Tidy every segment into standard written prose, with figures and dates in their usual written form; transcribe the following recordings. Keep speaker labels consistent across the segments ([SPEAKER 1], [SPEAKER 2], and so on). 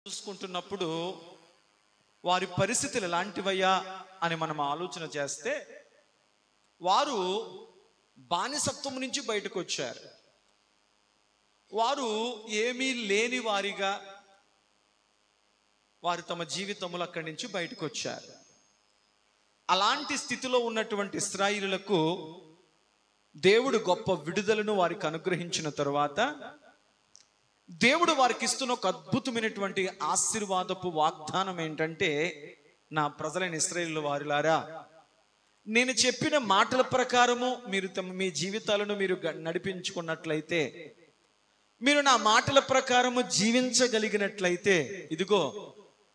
[SPEAKER 1] చూసుకుంటున్నప్పుడు వారి పరిస్థితులు ఎలాంటివయ్యా అని మనం ఆలోచన చేస్తే, వారు బానిసత్వం నుంచి బయటకు వచ్చారు. వారు ఏమీ లేని వారిగా వారు తమ జీవితంలో అక్కడి నుంచి బయటకు వచ్చారు. అలాంటి స్థితిలో ఉన్నటువంటి ఇశ్రాయేలులకు దేవుడు గొప్ప విడుదలను వారికి అనుగ్రహించిన తరువాత దేవుడు వారికి ఇస్తున్న ఒక అద్భుతమైనటువంటి ఆశీర్వాదపు వాగ్దానం ఏంటంటే, నా ప్రజలైన ఇశ్రాయేలు వారిలారా, నేను చెప్పిన మాటల ప్రకారము మీరు మీ జీవితాలను మీరు నడిపించుకున్నట్లయితే, మీరు నా మాటల ప్రకారము జీవించగలిగినట్లయితే, ఇదిగో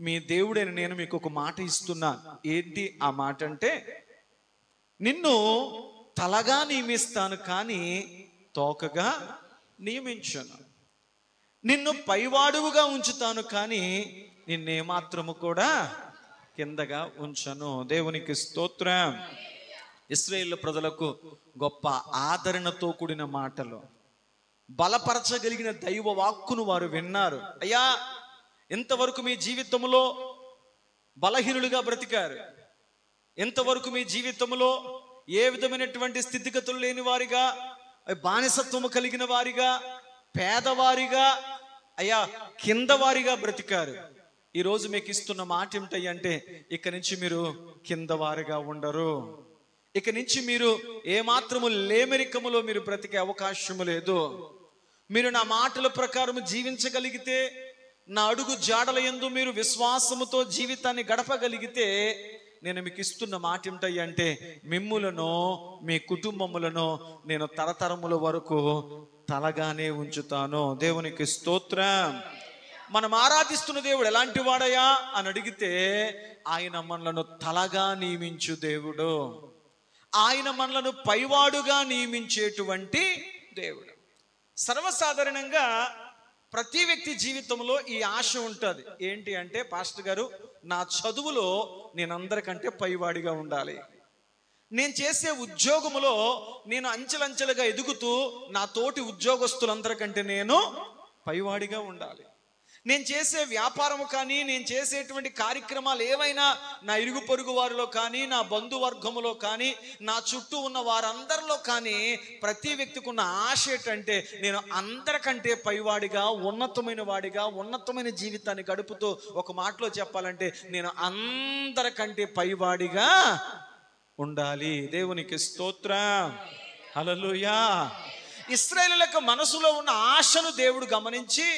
[SPEAKER 1] మీ దేవుడైన నేను మీకు ఒక మాట ఇస్తున్నాను. ఏంటి ఆ మాట అంటే, నిన్ను తలగా నియమిస్తాను కానీ తోకగా నియమించను, నిన్ను పైవాడువుగా ఉంచుతాను కానీ నిన్నేమాత్రము కూడా కిందగా ఉంచను. దేవునికి స్తోత్రం. ఇశ్రాయేలు ప్రజలకు గొప్ప ఆదరణతో కూడిన మాటలు, బలపరచగలిగిన దైవ వాక్కును వారు విన్నారు. అయ్యా, ఇంతవరకు మీ జీవితంలో బలహీనులుగా బ్రతికారు, ఇంతవరకు మీ జీవితంలో ఏ విధమైనటువంటి స్థితిగతులు లేని వారిగా, బానిసత్వము కలిగిన వారిగా, పేదవారిగా, అయ్యా కింద వారిగా బ్రతికారు. ఈరోజు మీకు ఇస్తున్న మాట ఏమిటంటే, ఇక నుంచి మీరు కింద వారిగా ఉండరు. ఇక నుంచి మీరు ఏమాత్రము లేమెరికములో మీరు బ్రతికే అవకాశము లేదు. మీరు నా మాటల ప్రకారం జీవించగలిగితే, నా అడుగు జాడల యందు మీరు విశ్వాసముతో జీవితాన్ని గడపగలిగితే, నేను మీకు ఇస్తున్న మాట ఏమిటంటే, మిమ్ములను మీ కుటుంబములను నేను తరతరముల వరకు తలగానే ఉంచుతాను. దేవునికి స్తోత్రం. మనం ఆరాధిస్తున్న దేవుడు ఎలాంటి వాడయా అని అడిగితే, ఆయన మనలను తలగా నియమించు దేవుడు, ఆయన మనలను పైవాడుగా నియమించేటువంటి దేవుడు. సర్వసాధారణంగా ప్రతి వ్యక్తి జీవితంలో ఈ ఆశ ఉంటుంది. ఏంటి అంటే, పాస్టర్ గారు, నా చదువులో నేను అందరికంటే పైవాడిగా ఉండాలి, నేను చేసే ఉద్యోగములో నేను అంచెలంచెలుగా ఎదుగుతూ నా తోటి ఉద్యోగస్తులందరికంటే నేను పైవాడిగా ఉండాలి, నేను చేసే వ్యాపారము కానీ, నేను చేసేటువంటి కార్యక్రమాలు ఏవైనా నా ఇరుగు పొరుగు వారిలో కానీ, నా బంధువర్గములో కానీ, నా చుట్టూ ఉన్న వారందరిలో కానీ ప్రతి వ్యక్తికి ఉన్న ఆశ ఏంటంటే, నేను అందరికంటే పైవాడిగా, ఉన్నతమైన వాడిగా, ఉన్నతమైన జీవితాన్ని గడుపుతూ, ఒక మాటలో చెప్పాలంటే నేను అందరికంటే పైవాడిగా ఉండాలి. దేవునికి స్తోత్రం. హల్లెలూయా. ఇశ్రాయేలులకు మనసులో ఉన్న ఆశను దేవుడు గమనించి,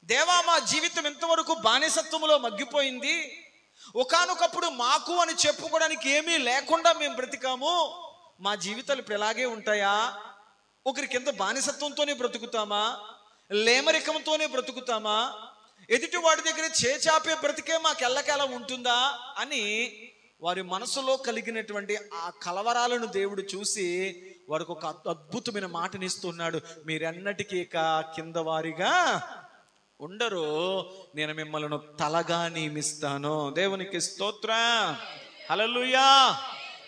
[SPEAKER 1] దేవా, మా జీవితం ఇంతవరకు బానిసత్వములో మగ్గిపోయింది, ఒకానొకప్పుడు మాకు అని చెప్పుకోవడానికి ఏమీ లేకుండా మేము బ్రతికాము, మా జీవితాలు ఇప్పుడు ఎలాగే ఉంటాయా? ఒకరి కింద బానిసత్వంతోనే బ్రతుకుతామా? లేమరికంతోనే బ్రతుకుతామా? ఎదుటి వాడి దగ్గర చేచాపే బ్రతికే మాకు ఎల్లకెలా ఉంటుందా అని వారి మనసులో కలిగినటువంటి ఆ కలవరాలను దేవుడు చూసి వారికి ఒక అద్భుతమైన మాటనిస్తున్నాడు. మీరెన్నటికీ ఇక కింద వారిగా ఉండరు, నేను మిమ్మల్ని తలగా నియమిస్తాను. దేవునికి స్తోత్రం. హల్లెలూయా.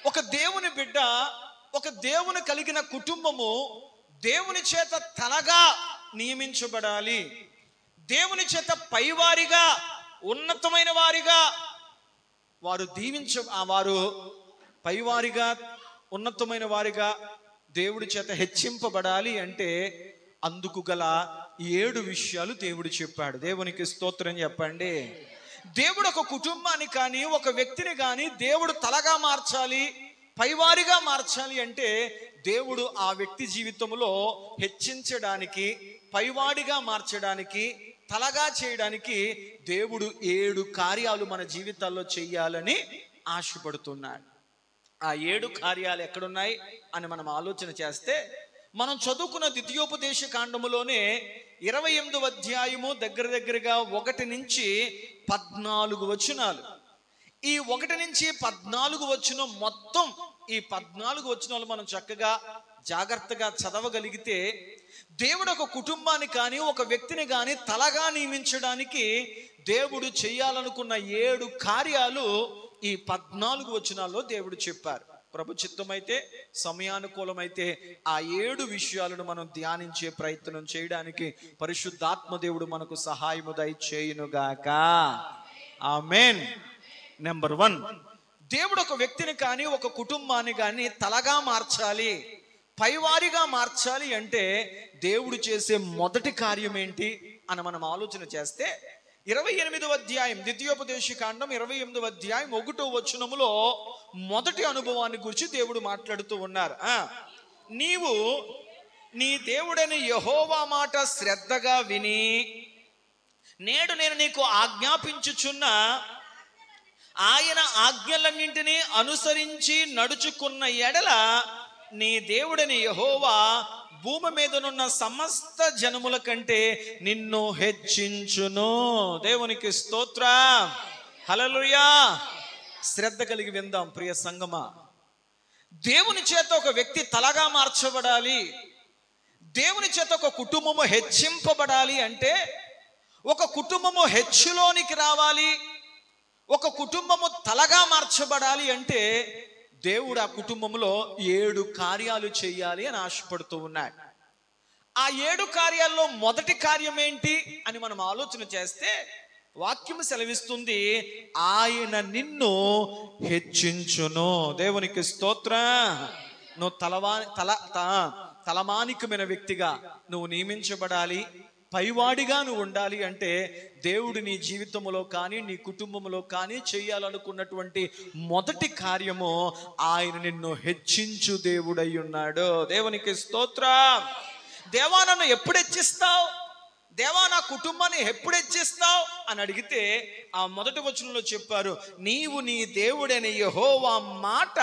[SPEAKER 1] ఒక దేవుని బిడ్డ, ఒక దేవుని కలిగిన కుటుంబము దేవుని చేత తలగా నియమించబడాలి, దేవుని చేత పైవారిగా, ఉన్నతమైన వారిగా వారు వారు పైవారిగా, ఉన్నతమైన వారిగా దేవుడి చేత హెచ్చింపబడాలి అంటే అందుకు గల 7 విషయాలు దేవుడు చెప్పాడు. దేవునికి స్తోత్రం చెప్పండి. దేవుడు ఒక కుటుంబాన్ని కానీ, ఒక వ్యక్తిని కానీ దేవుడు తలగా మార్చాలి, పైవారిగా మార్చాలి అంటే, దేవుడు ఆ వ్యక్తి జీవితంలో హెచ్చించడానికి, పైవాడిగా మార్చడానికి, తలగా చేయడానికి దేవుడు 7 కార్యాలు మన జీవితాల్లో చెయ్యాలని ఆశపడుతున్నాడు. ఆ 7 కార్యాలు ఎక్కడున్నాయి అని మనం ఆలోచన చేస్తే, మనం చదువుకున్న ద్వితీయోపదేశ కాండములోనే 28వ అధ్యాయము దగ్గరగా 1 నుంచి 14 వచనాలు. ఈ 1 నుంచి 14 వచనం మొత్తం, ఈ 14 వచనాలు మనం చక్కగా జాగ్రత్తగా చదవగలిగితే, దేవుడు ఒక కుటుంబాన్ని కానీ, ఒక వ్యక్తిని కానీ తలగా నియమించడానికి దేవుడు చేయాలనుకున్న 7 కార్యాలు ఈ 14 వచనాల్లో దేవుడు చెప్పారు. ప్రభు చిత్తమైతే, సమయానుకూలమైతే ఆ 7 విషయాలను మనం ధ్యానించే ప్రయత్నం చేయడానికి పరిశుద్ధాత్మ దేవుడు మనకు సహాయము దయచేయునుగాక. ఆమేన్. నెంబర్ 1, దేవుడు ఒక వ్యక్తిని కానీ ఒక కుటుంబాన్ని కానీ తలగా మార్చాలి, పైవారిగా మార్చాలి అంటే దేవుడు చేసే మొదటి కార్యం ఏంటి అని మనం ఆలోచన చేస్తే 28వ అధ్యాయం ద్వితీయోపదేశకాండం 28వ అధ్యాయం 1వ వచనములో మొదటి అనుభవాన్ని గురించి దేవుడు మాట్లాడుతూ ఉన్నారు. నీవు నీ దేవుడైన యెహోవా మాట శ్రద్ధగా విని నేడు నేను నీకు ఆజ్ఞాపించుచున్న ఆయన ఆజ్ఞలన్నింటినీ అనుసరించి నడుచుకున్న ఎడల నీ దేవుడని యెహోవా భూమి మీదనున్న సమస్త జనముల కంటే నిన్ను హెచ్చించును. దేవునికి స్తోత్రం. హల్లెలూయా. శ్రద్ధ కలిగి విందాం ప్రియ సంగమా. దేవుని చేత ఒక వ్యక్తి తలగా మార్చబడాలి, దేవుని చేత ఒక కుటుంబము హెచ్చింపబడాలి అంటే, ఒక కుటుంబము హెచ్చులోనికి రావాలి, ఒక కుటుంబము తలగా మార్చబడాలి అంటే దేవుడు ఆ కుటుంబంలో 7 కార్యాలు చేయాలి అని ఆశపడుతూ ఉన్నాడు. ఆ 7 కార్యాల్లో మొదటి కార్యం ఏంటి అని మనం ఆలోచన చేస్తే వాక్యం సెలవిస్తుంది, ఆయన నిన్ను హెచ్చించును. దేవునికి స్తోత్రం. నువ్వు తలమానికమైన వ్యక్తిగా నువ్వు నియమించబడాలి, పైవాడిగా నువ్వు ఉండాలి అంటే దేవుడు నీ జీవితంలో కానీ నీ కుటుంబంలో కానీ చేయాలనుకున్నటువంటి మొదటి కార్యము ఆయన నిన్ను హెచ్చించు దేవుడై ఉన్నాడు. దేవునికి స్తోత్రం. దేవా నన్ను ఎప్పుడు హెచ్చిస్తావు, దేవా నా కుటుంబాన్ని ఎప్పుడు హెచ్చిస్తావు అని అడిగితే ఆ మొదటి వచనంలో చెప్పారు, నీవు నీ దేవుడైన యెహోవా మాట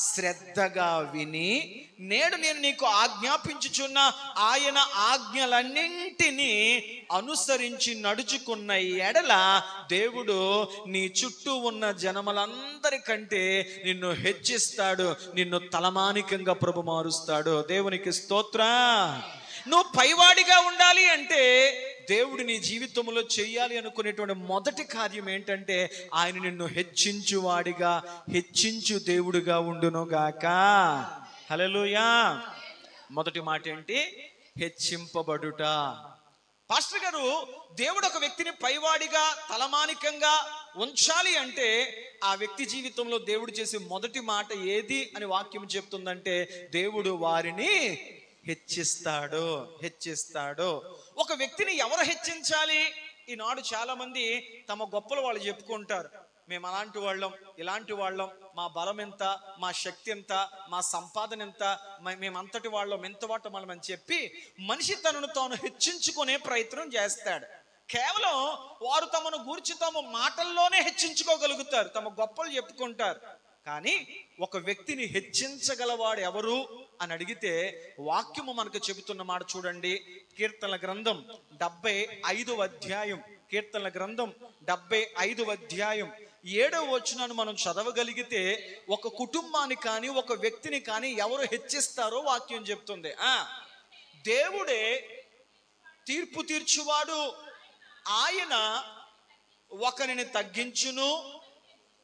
[SPEAKER 1] శ్రద్ధగా విని నేడు నేను నీకు ఆజ్ఞాపించుచున్న ఆయన ఆజ్ఞలన్నింటినీ అనుసరించి నడుచుకున్న ఎడల దేవుడు నీ చుట్టూ ఉన్న జనములందరికంటే నిన్ను హెచ్చిస్తాడు, నిన్ను తలమానికంగా ప్రభు మారుస్తాడు. దేవునికి స్తోత్రం. నువ్వు పైవాడిగా ఉండాలి అంటే దేవుడు నీ జీవితంలో చెయ్యాలి అనుకునేటువంటి మొదటి కార్యం ఏంటంటే ఆయన నిన్ను హెచ్చించువాడిగా, హెచ్చించు దేవుడిగా ఉండునుగాక. హల్లెలూయా. మొదటి మాట ఏంటి? హెచ్చింపబడుట. పాస్టర్ గారు, దేవుడు ఒక వ్యక్తిని పైవాడిగా, తలమానికంగా ఉంచాలి అంటే ఆ వ్యక్తి జీవితంలో దేవుడు చేసే మొదటి మాట ఏది అని వాక్యం చెప్తుందంటే దేవుడు వారిని హెచ్చిస్తాడు. ఒక వ్యక్తిని ఎవరు హెచ్చించాలి? ఈనాడు చాలా మంది తమ గొప్పలు వాళ్ళు చెప్పుకుంటారు. మేము అలాంటి వాళ్ళం, ఇలాంటి వాళ్ళం, మా బలం ఎంత, మా శక్తి ఎంత, మా సంపాదన ఎంత, మేమంతటి వాళ్ళం, ఎంతవాట మనం అని చెప్పి మనిషి తనను తాను హెచ్చించుకునే ప్రయత్నం చేస్తాడు. కేవలం వారు తమను గూర్చి తమ మాటల్లోనే హెచ్చించుకోగలుగుతారు, తమ గొప్పలు చెప్పుకుంటారు. కానీ ఒక వ్యక్తిని హెచ్చించగలవాడు ఎవరు అని అడిగితే వాక్యము మనకు చెబుతున్న మాట చూడండి. కీర్తనల గ్రంథం 75వ అధ్యాయం, కీర్తనల గ్రంథం 75వ అధ్యాయం 7వ వచనాన్ని మనం చదవగలిగితే ఒక కుటుంబాన్ని కానీ ఒక వ్యక్తిని కానీ ఎవరు హెచ్చిస్తారో వాక్యం చెప్తుంది. దేవుడే తీర్పు తీర్చువాడు, ఆయన ఒకరిని తగ్గించును,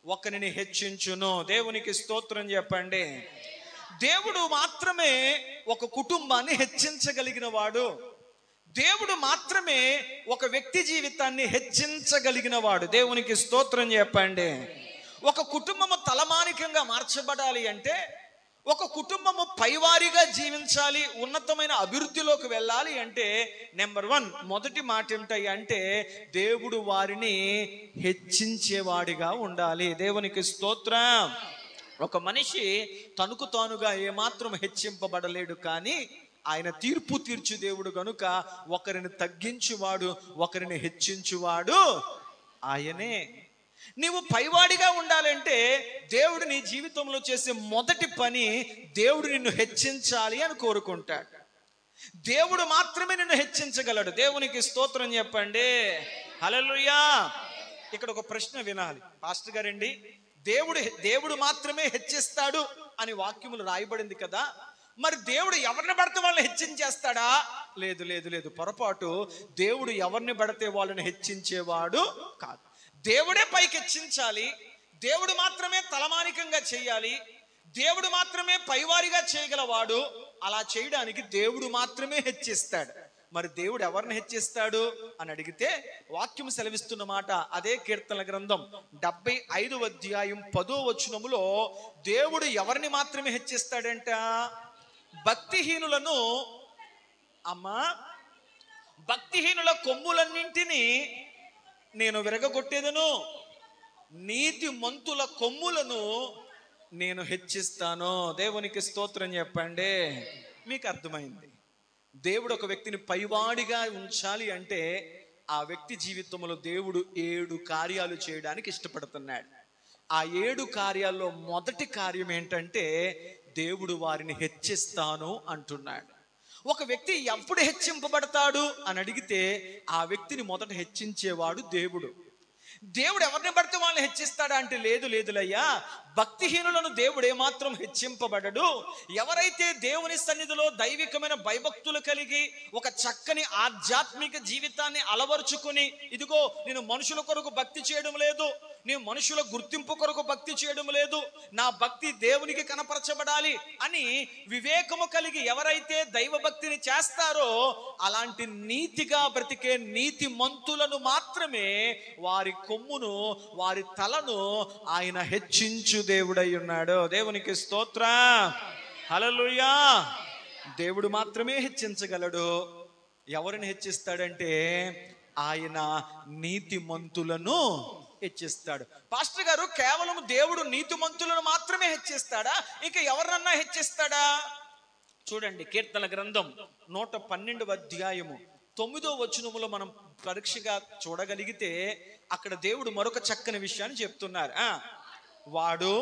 [SPEAKER 1] ఒకరిని హెచ్చించును. దేవునికి స్తోత్రం చెప్పండి. దేవుడు మాత్రమే ఒక కుటుంబాన్ని హెచ్చించగలిగిన వాడు, దేవుడు మాత్రమే ఒక వ్యక్తి జీవితాన్ని హెచ్చించగలిగిన వాడు. దేవునికి స్తోత్రం చెప్పండి. ఒక కుటుంబము తలమానికంగా మార్చబడాలి అంటే, ఒక కుటుంబము పైవారిగా జీవించాలి, ఉన్నతమైన అభివృద్ధిలోకి వెళ్ళాలి అంటే నెంబర్ 1 మొదటి మాట ఏమిటాయి అంటే దేవుడు వారిని హెచ్చించేవాడిగా ఉండాలి. దేవునికి స్తోత్రం. ఒక మనిషి తనకు తానుగా ఏమాత్రం హెచ్చింపబడలేడు, కానీ ఆయన తీర్పు తీర్చు దేవుడు కనుక ఒకరిని తగ్గించువాడు, ఒకరిని హెచ్చించువాడు ఆయనే. నీవు పైవాడిగా ఉండాలంటే దేవుడు నీ జీవితంలో చేసే మొదటి పని దేవుడు నిన్ను హెచ్చించాలి అని కోరుకుంటాడు. దేవుడు మాత్రమే నిన్ను హెచ్చించగలడు. దేవునికి స్తోత్రం చెప్పండి. హల్లెలూయా. ఇక్కడ ఒక ప్రశ్న వినాలి పాస్టర్ గారండి. దేవుడు మాత్రమే హెచ్చిస్తాడు అని వాక్యములు రాయబడింది కదా, మరి దేవుడు ఎవరిని పడితే వాళ్ళని హెచ్చించేస్తాడా? లేదు లేదు లేదు, పొరపాటు. దేవుడు ఎవరిని పడితే వాళ్ళని హెచ్చించేవాడు కాదు. దేవుడే పైకి హెచ్చించాలి, దేవుడు మాత్రమే తలమానికంగా చేయాలి, దేవుడు మాత్రమే పైవారిగా చేయగలవాడు. అలా చేయడానికి దేవుడు మాత్రమే హెచ్చిస్తాడు. మరి దేవుడు ఎవరిని హెచ్చిస్తాడు అని అడిగితే వాక్యం సెలవిస్తున్న మాట అదే కీర్తనల గ్రంథం 75వ అధ్యాయం 10వ వచనములో దేవుడు ఎవరిని మాత్రమే హెచ్చిస్తాడంట? భక్తిహీనులను. అమ్మా, భక్తిహీనుల కొమ్ములన్నింటినీ నేను విరగగొట్టేదను, నీతి మంతుల కొమ్ములను నేను హెచ్చిస్తాను. దేవునికి స్తోత్రం చెప్పండి. మీకు అర్థమైంది. దేవుడు ఒక వ్యక్తిని పైవాడిగా ఉంచాలి అంటే ఆ వ్యక్తి జీవితంలో దేవుడు 7 కార్యాలు చేయడానికి ఇష్టపడుతున్నాడు. ఆ 7 కార్యాల్లో మొదటి కార్యం ఏంటంటే దేవుడు వారిని హెచ్చిస్తాను అంటున్నాడు. ఒక వ్యక్తి ఎప్పుడు హెచ్చింపబడతాడు అని అడిగితే ఆ వ్యక్తిని మొదట హెచ్చించేవాడు దేవుడు. దేవుడు ఎవరిని పడితే వాళ్ళని హెచ్చిస్తాడా అంటే లేదులయ్యా, భక్తిహీనులను దేవుడు ఏమాత్రం హెచ్చింపబడడు. ఎవరైతే దేవుని సన్నిధిలో దైవికమైన భయభక్తులు కలిగి ఒక చక్కని ఆధ్యాత్మిక జీవితాన్ని అలవరుచుకుని, ఇదిగో నేను మనుషుల కొరకు భక్తి చేయడం లేదు, నేను మనుషుల గుర్తింపు కొరకు భక్తి చేయడం లేదు, నా భక్తి దేవునికి కనపరచబడాలి అని వివేకము కలిగి ఎవరైతే దైవ భక్తిని చేస్తారో అలాంటి నీతిగా బ్రతికే నీతి మంతులను మాత్రమే వారి కొమ్మును, వారి తలను ఆయన హెచ్చించు దేవుడై ఉన్నాడు. దేవునికి స్తోత్రం, హల్లెలూయా. దేవుడు మాత్రమే హెచ్చించగలడు. ఎవరిని హెచ్చిస్తాడంటే ఆయన నీతిమంతులను హెచ్చిస్తాడు. పాస్టర్ గారు, కేవలం దేవుడు నీతిమంతులను మాత్రమే హెచ్చిస్తాడా, ఇంకా ఎవరినన్నా హెచ్చిస్తాడా? చూడండి, కీర్తన గ్రంథం 112వ అధ్యాయము 9వ వచనములో మనం పరీక్షగా చూడగలిగితే అక్కడ దేవుడు మరొక చక్కని విషయాన్ని చెప్తున్నారు. వాడు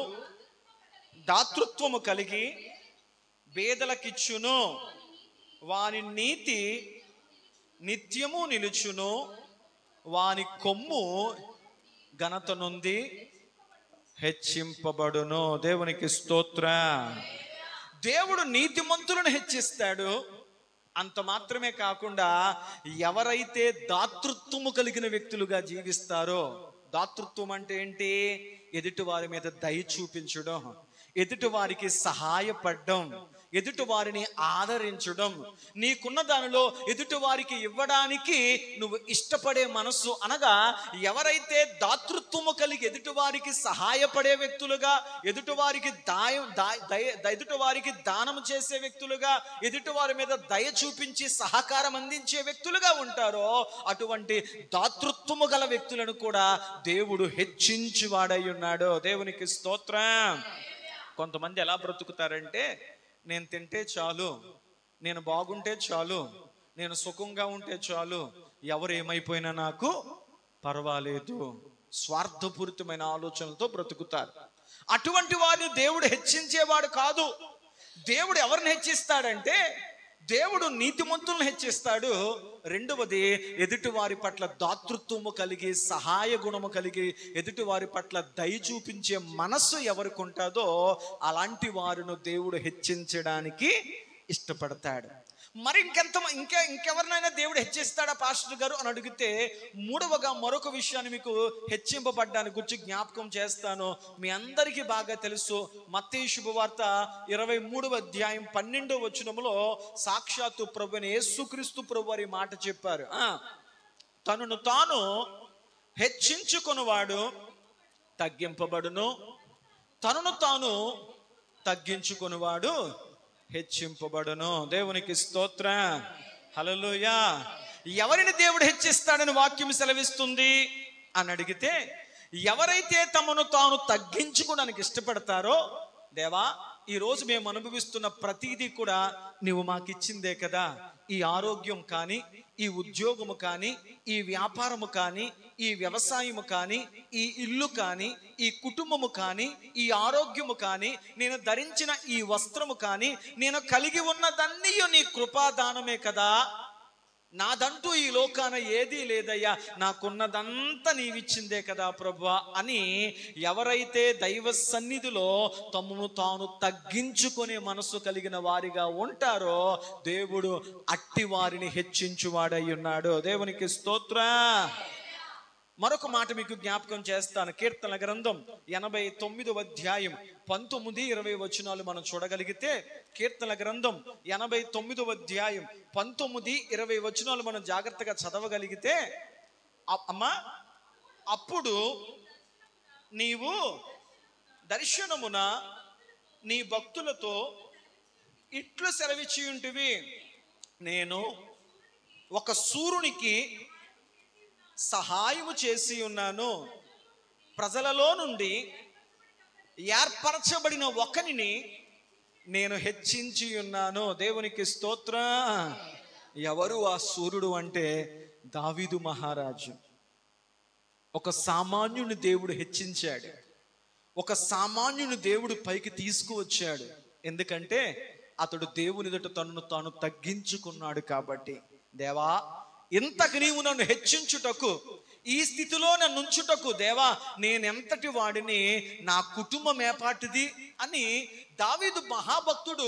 [SPEAKER 1] దాతృత్వము కలిగి పేదలకిచ్చును, వాని నీతి నిత్యము నిలుచును, వాని కొమ్ము ఘనత నొంది హెచ్చింపబడును. దేవునికి స్తోత్రం. దేవుడు నీతిమంతులను హెచ్చిస్తాడు. అంత మాత్రమే కాకుండా ఎవరైతే దాతృత్వము కలిగిన వ్యక్తులుగా జీవిస్తారో, దాతృత్వం అంటే ఏంటి? ఎదుటి వారి మీద దయ చూపించడం, ఎదుటి వారికి సహాయపడడం, ఎదుటి వారిని ఆదరించడం, నీకున్న దానిలో ఎదుటి వారికి ఇవ్వడానికి నువ్వు ఇష్టపడే మనస్సు. అనగా ఎవరైతే దాతృత్వము కలిగి ఎదుటి వారికి సహాయపడే వ్యక్తులుగా, ఎదుటి వారికి దానం చేసే వ్యక్తులుగా, ఎదుటి వారి మీద దయ చూపించి సహకారం అందించే వ్యక్తులుగా ఉంటారో అటువంటి దాతృత్వము గల వ్యక్తులను కూడా దేవుడు హెచ్చించి వాడై ఉన్నాడు. దేవునికి స్తోత్రం. కొంతమంది ఎలా బ్రతుకుతారంటే, నేను తింటే చాలు, నేను బాగుంటే చాలు, నేను సుఖంగా ఉంటే చాలు, ఎవరు ఏమైపోయినా నాకు పర్వాలేదు, స్వార్థపూరితమైన ఆలోచనలతో బ్రతుకుతారు. అటువంటి వారిని దేవుడు హెచ్చించేవాడు కాదు. దేవుడు ఎవరిని హెచ్చిస్తాడంటే దేవుడు నీతిమంతులను హెచ్చిస్తాడు. రెండవది, ఎదుటి వారి పట్ల దాతృత్వము కలిగి, సహాయ గుణము కలిగి, ఎదుటి వారి పట్ల దయ చూపించే మనస్సు ఎవరికి ఉంటుందో అలాంటి వారిని దేవుడు హెచ్చించడానికి ఇష్టపడతాడు. మరి ఇంకెవరినైనా దేవుడు హెచ్చిస్తాడా పాస్టర్ గారు అని అడిగితే, మూడవగా మరొక విషయాన్ని మీకు హెచ్చింపబడ్డానికి గురించి జ్ఞాపకం చేస్తాను. మీ అందరికీ బాగా తెలుసు, మత్తయి శుభవార్త 23వ అధ్యాయం 12వ వచనములో సాక్షాత్తు ప్రభువైన యేసుక్రీస్తు ప్రభు వారి మాట చెప్పారు. తనను తాను హెచ్చించుకొనువాడు తగ్గింపబడును, తనను తాను తగ్గించుకొనువాడు హెచ్చింపబడును. దేవునికి స్తోత్రం, హల్లెలూయా. ఎవరిని దేవుడు హెచ్చిస్తాడని వాక్యం సెలవిస్తుంది అని అడిగితే, ఎవరైతే తమను తాను తగ్గించుకోవడానికి ఇష్టపడతారో, దేవా ఈరోజు మేము అనుభవిస్తున్న ప్రతిదీ కూడా నీవు మాకు ఇచ్చిందే కదా, ఈ ఆరోగ్యం కానీ, ఈ ఉద్యోగము కానీ, ఈ వ్యాపారము కానీ, ఈ వ్యవసాయము కానీ, ఈ ఇల్లు కానీ, ఈ కుటుంబము కానీ, ఈ ఆరోగ్యము కానీ, నేను ధరించిన ఈ వస్త్రము కానీ, నేను కలిగి ఉన్నదన్నీ నీ కృపాదానమే కదా, నాదంటూ ఈ లోకాన ఏదీ లేదయ్యా, నాకున్నదంతా నీవిచ్చిందే కదా ప్రభువా అని ఎవరైతే దైవ సన్నిధిలో తమను తాను తగ్గించుకునే మనసు కలిగిన వారిగా ఉంటారో దేవుడు అట్టి వారిని హెచ్చించువాడై ఉన్నాడు. దేవునికి స్తోత్రం. మరొక మాట మీకు జ్ఞాపకం చేస్తాను. కీర్తనల గ్రంథం 89వ అధ్యాయం 19, 20 వచనాలు మనం చూడగలిగితే, కీర్తనల గ్రంథం 89వ అధ్యాయం 19, 20 వచనాలు మనం జాగ్రత్తగా చదవగలిగితే, అమ్మా అప్పుడు నీవు దర్శనమున నీ భక్తులతో ఇట్లు సెలవిచ్చి ఉంటివి, నేను ఒక సూర్యునికి సహాయము చేసి ఉన్నాను, ప్రజలలో నుండి ఏర్పరచబడిన ఒకనిని నేను హెచ్చించి ఉన్నాను. దేవునికి స్తోత్రం. ఎవరు ఆ సూర్యుడు అంటే దావీదు మహారాజు. ఒక సామాన్యుని దేవుడు హెచ్చించాడు, ఒక సామాన్యుని దేవుడు పైకి తీసుకువచ్చాడు. ఎందుకంటే అతడు దేవుని ఎదుట తనను తాను తగ్గించుకున్నాడు కాబట్టి. దేవా, ఇంతకు నీవు నన్ను హెచ్చించుటకు, ఈ స్థితిలో నన్ను ఉంచుటకు దేవా నేనెంతటి వాడిని, నా కుటుంబం ఏపాటిది అని దావీదు మహాభక్తుడు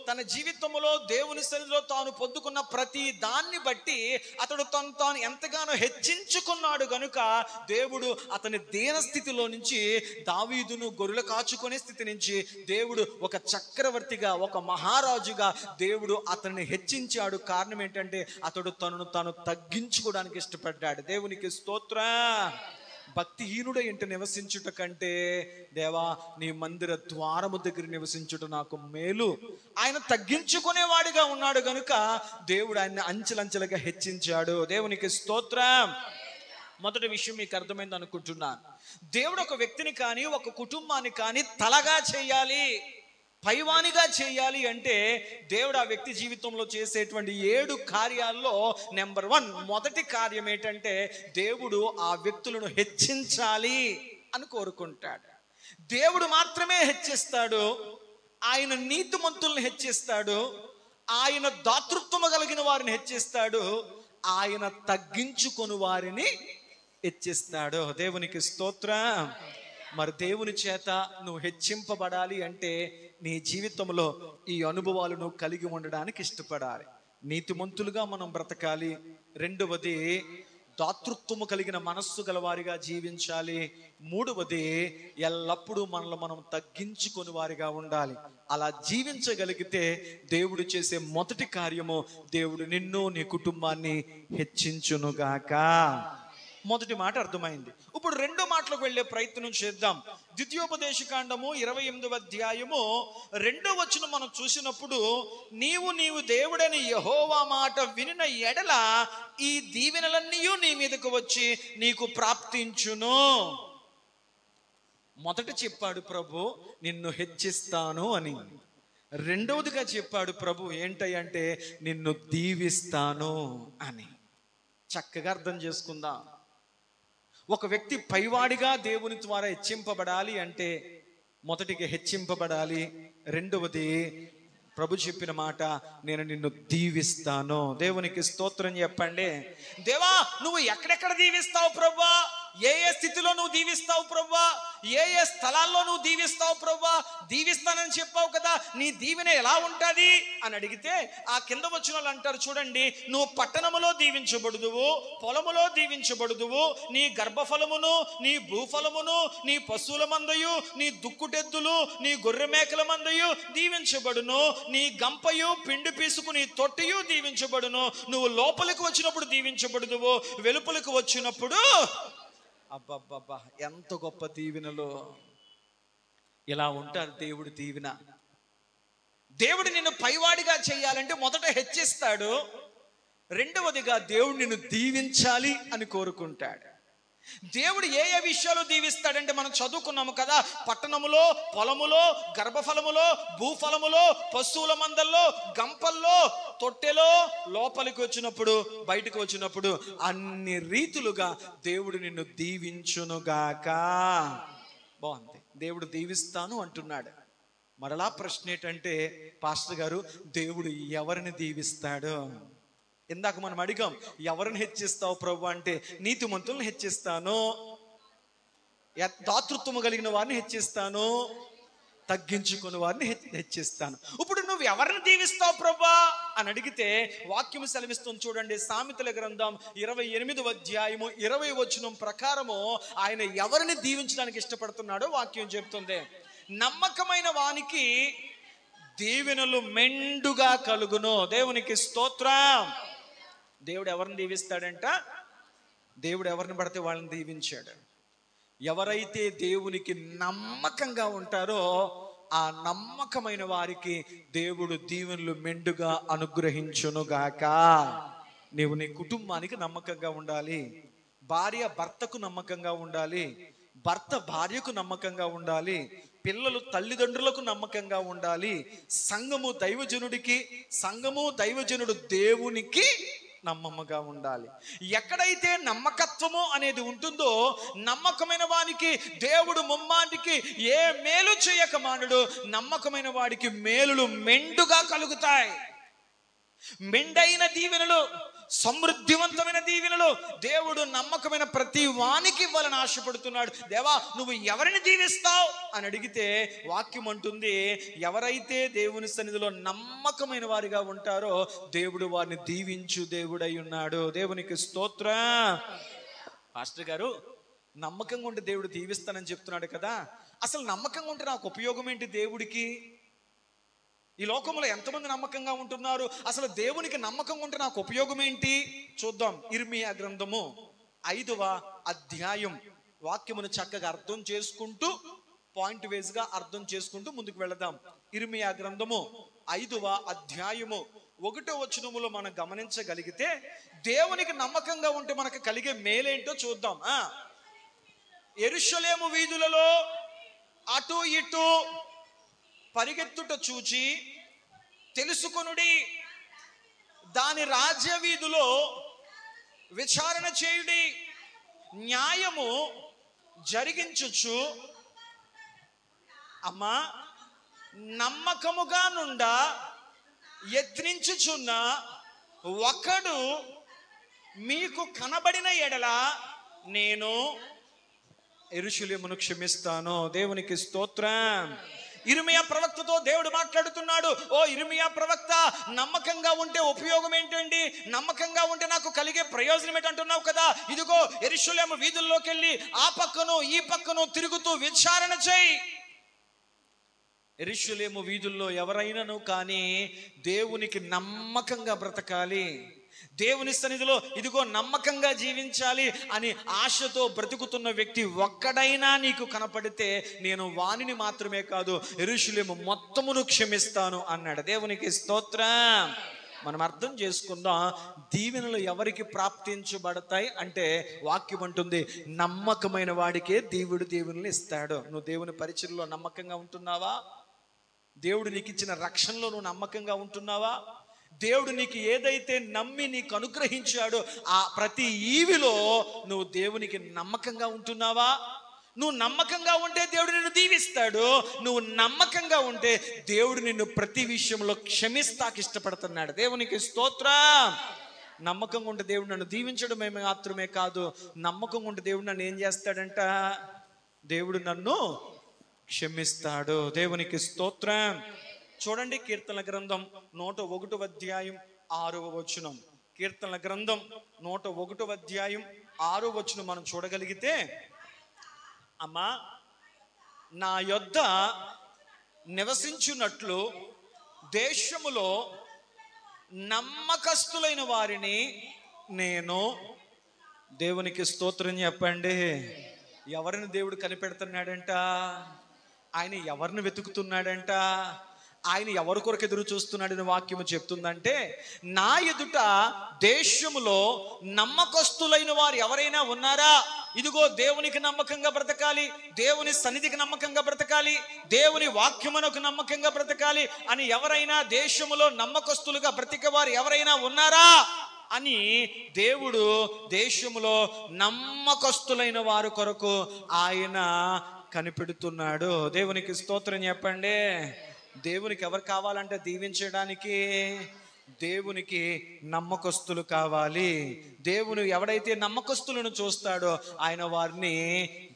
[SPEAKER 1] తన జీవితంలో దేవుని సన్నిధిలో తాను పొందుకున్న ప్రతి దాన్ని బట్టి అతడు తాను ఎంతగానో హెచ్చించుకున్నాడు గనుక దేవుడు అతని దీన స్థితిలో నుంచి, దావీదును గొర్రెలు కాచుకునే స్థితి నుంచి దేవుడు ఒక చక్రవర్తిగా, ఒక మహారాజుగా దేవుడు అతన్ని హెచ్చించాడు. కారణం ఏంటంటే అతడు తనను తాను తగ్గించుకోవడానికి ఇష్టపడ్డాడు. దేవునికి స్తోత్రం. భక్తిహీనుడ ఇంట నివసించుట కంటే దేవా నీ మందిర ద్వారము దగ్గర నివసించుట నాకు మేలు. ఆయన తగ్గించుకునేవాడిగా ఉన్నాడు గనుక దేవుడు ఆయన్ని అంచెలంచెలుగా హెచ్చించాడు. దేవునికి స్తోత్రం. మొదటి విషయం మీకు అర్థమైంది అనుకుంటున్నాను. దేవుడు ఒక వ్యక్తిని కానీ ఒక కుటుంబాన్ని కానీ తలగా చేయాలి, పైవానిగా చేయాలి అంటే దేవుడు ఆ వ్యక్తి జీవితంలో చేసేటువంటి 7 కార్యాల్లో నెంబర్ 1, మొదటి కార్యం ఏంటంటే దేవుడు ఆ వ్యక్తులను హెచ్చించాలి అని కోరుకుంటాడు. దేవుడు మాత్రమే హెచ్చిస్తాడు. ఆయన నీతిమంతులను హెచ్చిస్తాడు, ఆయన దాతృత్వము కలిగిన వారిని హెచ్చిస్తాడు, ఆయన తగ్గించుకొని వారిని హెచ్చిస్తాడు. దేవునికి స్తోత్రం. మరి దేవుని చేత నువ్వు హెచ్చింపబడాలి అంటే నీ జీవితంలో ఈ అనుభవాలు నువ్వు కలిగి ఉండడానికి ఇష్టపడాలి. నీతిమంతులుగా మనం బ్రతకాలి. రెండవది, దాతృత్వము కలిగిన మనస్సు గలవారిగా జీవించాలి. మూడవది, ఎల్లప్పుడూ మనల్ని మనం తగ్గించుకొని వారిగా ఉండాలి. అలా జీవించగలిగితే దేవుడు చేసే మొదటి కార్యము, దేవుడు నిన్ను నీ కుటుంబాన్ని హెచ్చించునుగాక. మొదటి మాట అర్థమైంది. ఇప్పుడు రెండో మాటలకు వెళ్ళే ప్రయత్నం చేద్దాం. ద్వితీయోపదేశకాండము 28వ అధ్యాయము 2వ వచనం మనం చూసినప్పుడు, నీవు దేవుడని యెహోవా మాట వినిన ఎడల ఈ దీవెనలన్నీ నీ మీదకు వచ్చి నీకు ప్రాప్తించును. మొదట చెప్పాడు ప్రభు నిన్ను హెచ్చిస్తాను అని. రెండవదిగా చెప్పాడు ప్రభు ఏంటంటే నిన్ను దీవిస్తాను అని. చక్కగా అర్థం చేసుకుందాం. ఒక వ్యక్తి పైవాడిగా దేవుని ద్వారా హెచ్చింపబడాలి అంటే మొదటిగా హెచ్చింపబడాలి. రెండవది ప్రభు చెప్పిన మాట, నేను నిన్ను దీవిస్తాను. దేవునికి స్తోత్రం చెప్పండి. దేవా నువ్వు ఎక్కడెక్కడ దీవిస్తావు ప్రభువా? ఏ ఏ స్థితిలో నువ్వు దీవిస్తావు ప్రభువా? ఏ ఏ స్థలాల్లో నువ్వు దీవిస్తావు ప్రభువా? దీవిస్తానని చెప్పావు కదా, నీ దీవెన ఎలా ఉంటుంది అని అడిగితే ఆ కింద వచ్చిన వాళ్ళు అంటారు చూడండి, నువ్వు పట్టణములో దీవించబడుదువు, పొలములో దీవించబడుదువు, నీ గర్భఫలమును, నీ భూఫలమును, నీ పశువుల మందయు, నీ దుక్కుటెద్దులు, నీ గొర్రె మేకల మందయు దీవించబడును, నీ గంపయు పిండి పీసుకు నీ తొట్టియు దీవించబడును. నువ్వు లోపలికి వచ్చినప్పుడు దీవించబడుదువు, వెలుపలికి వచ్చినప్పుడు. అబ్బబ్బబ్బా ఎంత గొప్ప దీవెనలు! ఇలా ఉంటారు దేవుడి దీవెన. దేవుడు నిన్ను పైవాడిగా చేయాలంటే మొదట హెచ్చిస్తాడు. రెండవదిగా దేవుడు నిన్ను దీవించాలి అని కోరుకుంటాడు. దేవుడు ఏ ఏ విషయాలు దీవిస్తాడంటే మనం చదువుకున్నాము కదా, పట్టణములో, పొలములో, గర్భఫలములో, భూఫలములో, పశువుల మందల్లో, గంపల్లో, తొట్టెలో, లోపలికి వచ్చినప్పుడు, బయటకు వచ్చినప్పుడు అన్ని రీతులుగా దేవుడు నిన్ను దీవించునుగాక. బాగుంది. దేవుడు దీవిస్తాను అంటున్నాడు. మరలా ప్రశ్న ఏంటంటే, పాస్టర్ గారు దేవుడు ఎవరిని దీవిస్తాడు? ఇందాక మనం అడిగాం, ఎవరిని హెచ్చిస్తావు ప్రభు అంటే, నీతిమంతులను హెచ్చిస్తాను, దాతృత్వము కలిగిన వారిని హెచ్చిస్తాను, తగ్గించుకుని వారిని హెచ్చిస్తాను. ఇప్పుడు నువ్వు నువ్వు ఎవరిని దీవిస్తావు ప్రభా అని అడిగితే వాక్యం సెలవిస్తుంది చూడండి. సామెతల గ్రంథం 28వ అధ్యాయము 20వ వచనం ప్రకారము ఆయన ఎవరిని దీవించడానికి ఇష్టపడుతున్నాడో వాక్యం చెప్తుంది. నమ్మకమైన వానికి దీవెనలు మెండుగా కలుగును. దేవునికి స్తోత్రం. దేవుడు ఎవరిని దీవిస్తాడంట? దేవుడు ఎవరిని పడితే వాళ్ళని దీవించాడు. ఎవరైతే దేవునికి నమ్మకంగా ఉంటారో ఆ నమ్మకమైన వారికి దేవుడు దీవెనలు మెండుగా అనుగ్రహించునుగాక. నీవు నీ కుటుంబానికి నమ్మకంగా ఉండాలి, భార్య భర్తకు నమ్మకంగా ఉండాలి, భర్త భార్యకు నమ్మకంగా ఉండాలి, పిల్లలు తల్లిదండ్రులకు నమ్మకంగా ఉండాలి, సంఘము దైవజనుడికి, సంఘము దైవజనుడు దేవునికి నమ్మకంగా ఉండాలి. ఎక్కడైతే నమ్మకత్వము అనేది ఉంటుందో నమ్మకమైన వానికి దేవుడు ముమ్మాటికి ఏ మేలు చేయక మానడు. నమ్మకమైన వాడికి మేలులు మెండుగా కలుగుతాయి. మెండైన దీవెనలు, సమృద్ధివంతమైన దీవెనలు దేవుడు నమ్మకమైన ప్రతి వానికి ఇవ్వాలని ఆశపడుతున్నాడు. దేవా నువ్వు ఎవరిని దీవిస్తావు అని అడిగితే వాక్యం అంటుంది, ఎవరైతే దేవుని సన్నిధిలో నమ్మకమైన వారిగా ఉంటారో దేవుడు వారిని దీవించు దేవుడై ఉన్నాడు. దేవునికి స్తోత్రం. పాస్టర్ గారు నమ్మకంగా ఉంటే దేవుడు దీవిస్తానని చెప్తున్నాడు కదా, అసలు నమ్మకంగా ఉంటే నాకు ఉపయోగం ఏంటి? దేవుడికి ఈ లోకంలో ఎంతమంది నమ్మకంగా ఉంటున్నారు? అసలు దేవునికి నమ్మకంగా ఉంటే నాకు ఉపయోగం ఏంటి? చూద్దాం. ఇర్మియా గ్రంథము 5వ అధ్యాయం వాక్యమును చక్కగా అర్థం చేసుకుంటూ పాయింట్ వైజ్ గా అర్థం చేసుకుంటూ ముందుకు వెళదాం. ఇర్మియా గ్రంథము 5వ అధ్యాయము 1వ వచనములో మనం గమనించగలిగితే దేవునికి నమ్మకంగా ఉంటే మనకు కలిగే మేలేంటో చూద్దాం. యెరూషలేము వీధులలో అటు ఇటు పరిగెత్తుట చూచి తెలుసుకొనుడి, దాని రాజ్య వీధిలో విచారణ చేయుడి, న్యాయము జరిగించుచు అమ్మా నమ్మకముగా నుండా యత్నించుచున్న ఒకడు మీకు కనబడిన ఎడల నేను యెరూషలేమును క్షమిస్తాను. దేవునికి స్తోత్రం. ఇర్మియా ప్రవక్తతో దేవుడు మాట్లాడుతున్నాడు. ఓ ఇర్మియా ప్రవక్త, నమ్మకంగా ఉంటే ఉపయోగం ఏంటండి? నమ్మకంగా ఉంటే నాకు కలిగే ప్రయోజనం ఏంటంటున్నావు కదా. ఇదిగో యెరూషలేము వీధుల్లోకి వెళ్ళి ఆ పక్కను ఈ పక్కను తిరుగుతూ విచారణ చేయి. యెరూషలేము వీధుల్లో ఎవరైనాను కానీ దేవునికి నమ్మకంగా బ్రతకాలి, దేవుని సన్నిధిలో ఇదిగో నమ్మకంగా జీవించాలి అని ఆశతో బ్రతుకుతున్న వ్యక్తి ఒక్కడైనా నీకు కనపడితే నేను వానిని మాత్రమే కాదు యెరూషలేము మొత్తమును క్షమిస్తాను అన్నాడు. దేవునికి స్తోత్రం. మనం అర్థం చేసుకుందాం, దీవెనలు ఎవరికి ప్రాప్తించబడతాయి అంటే వాక్యం అంటుంది నమ్మకమైన వాడికే దేవుడు దీవెనలు ఇస్తాడు. నువ్వు దేవుని పరిచర్యలో నమ్మకంగా ఉంటున్నావా? దేవుడు నీకు ఇచ్చిన రక్షణలో నువ్వు నమ్మకంగా ఉంటున్నావా? దేవుడు నీకు ఏదైతే నమ్మి నీకు అనుగ్రహించాడో ఆ ప్రతి ఈవిలో నువ్వు దేవునికి నమ్మకంగా ఉంటున్నావా? నువ్వు నమ్మకంగా ఉంటే దేవుడు నిన్ను దీవిస్తాడు. నువ్వు నమ్మకంగా ఉంటే దేవుడు నిన్ను ప్రతి విషయంలో క్షమిస్తాకి ఇష్టపడుతున్నాడు. దేవునికి స్తోత్రం. నమ్మకంగా ఉంటే దేవుడు నన్ను దీవించడమే మాత్రమే కాదు, నమ్మకంగా ఉంటే దేవుడు నన్ను ఏం చేస్తాడంట? దేవుడు నన్ను క్షమిస్తాడు. దేవునికి స్తోత్రం. చూడండి, కీర్తనల గ్రంథం 101వ అధ్యాయం 6వ వచనం. కీర్తనల గ్రంథం 101వ అధ్యాయం 6వ వచనం మనం చూడగలిగితే, అమ్మా నా యొద్ద నివసించున్నట్లు దేశములో నమ్మకస్తులైన వారిని నేను, దేవునికి స్తోత్రం చెప్పండి. ఎవరిని దేవుడు కనిపెడుతున్నాడంట? ఆయన ఎవరిని వెతుకుతున్నాడంట? ఆయన ఎవరి కొరకు ఎదురు చూస్తున్నాడని వాక్యము చెప్తుందంటే, నా ఎదుట దేశములో నమ్మకస్తులైన వారు ఎవరైనా ఉన్నారా? ఇదిగో దేవునికి నమ్మకంగా బ్రతకాలి, దేవుని సన్నిధికి నమ్మకంగా బ్రతకాలి, దేవుని వాక్యమునకు నమ్మకంగా బ్రతకాలి అని ఎవరైనా దేశములో నమ్మకస్తులుగా బ్రతికేవారు ఎవరైనా ఉన్నారా అని దేవుడు దేశములో నమ్మకస్తులైన వారి కొరకు ఆయన కనిపెడుతున్నాడు. దేవునికి స్తోత్రం చెప్పండి. దేవునికి ఎవరు కావాలంటే దీవించడానికి? దేవునికి నమ్మకస్తులు కావాలి. దేవుని ఎవడైతే నమ్మకస్తులను చూస్తాడో ఆయన వారిని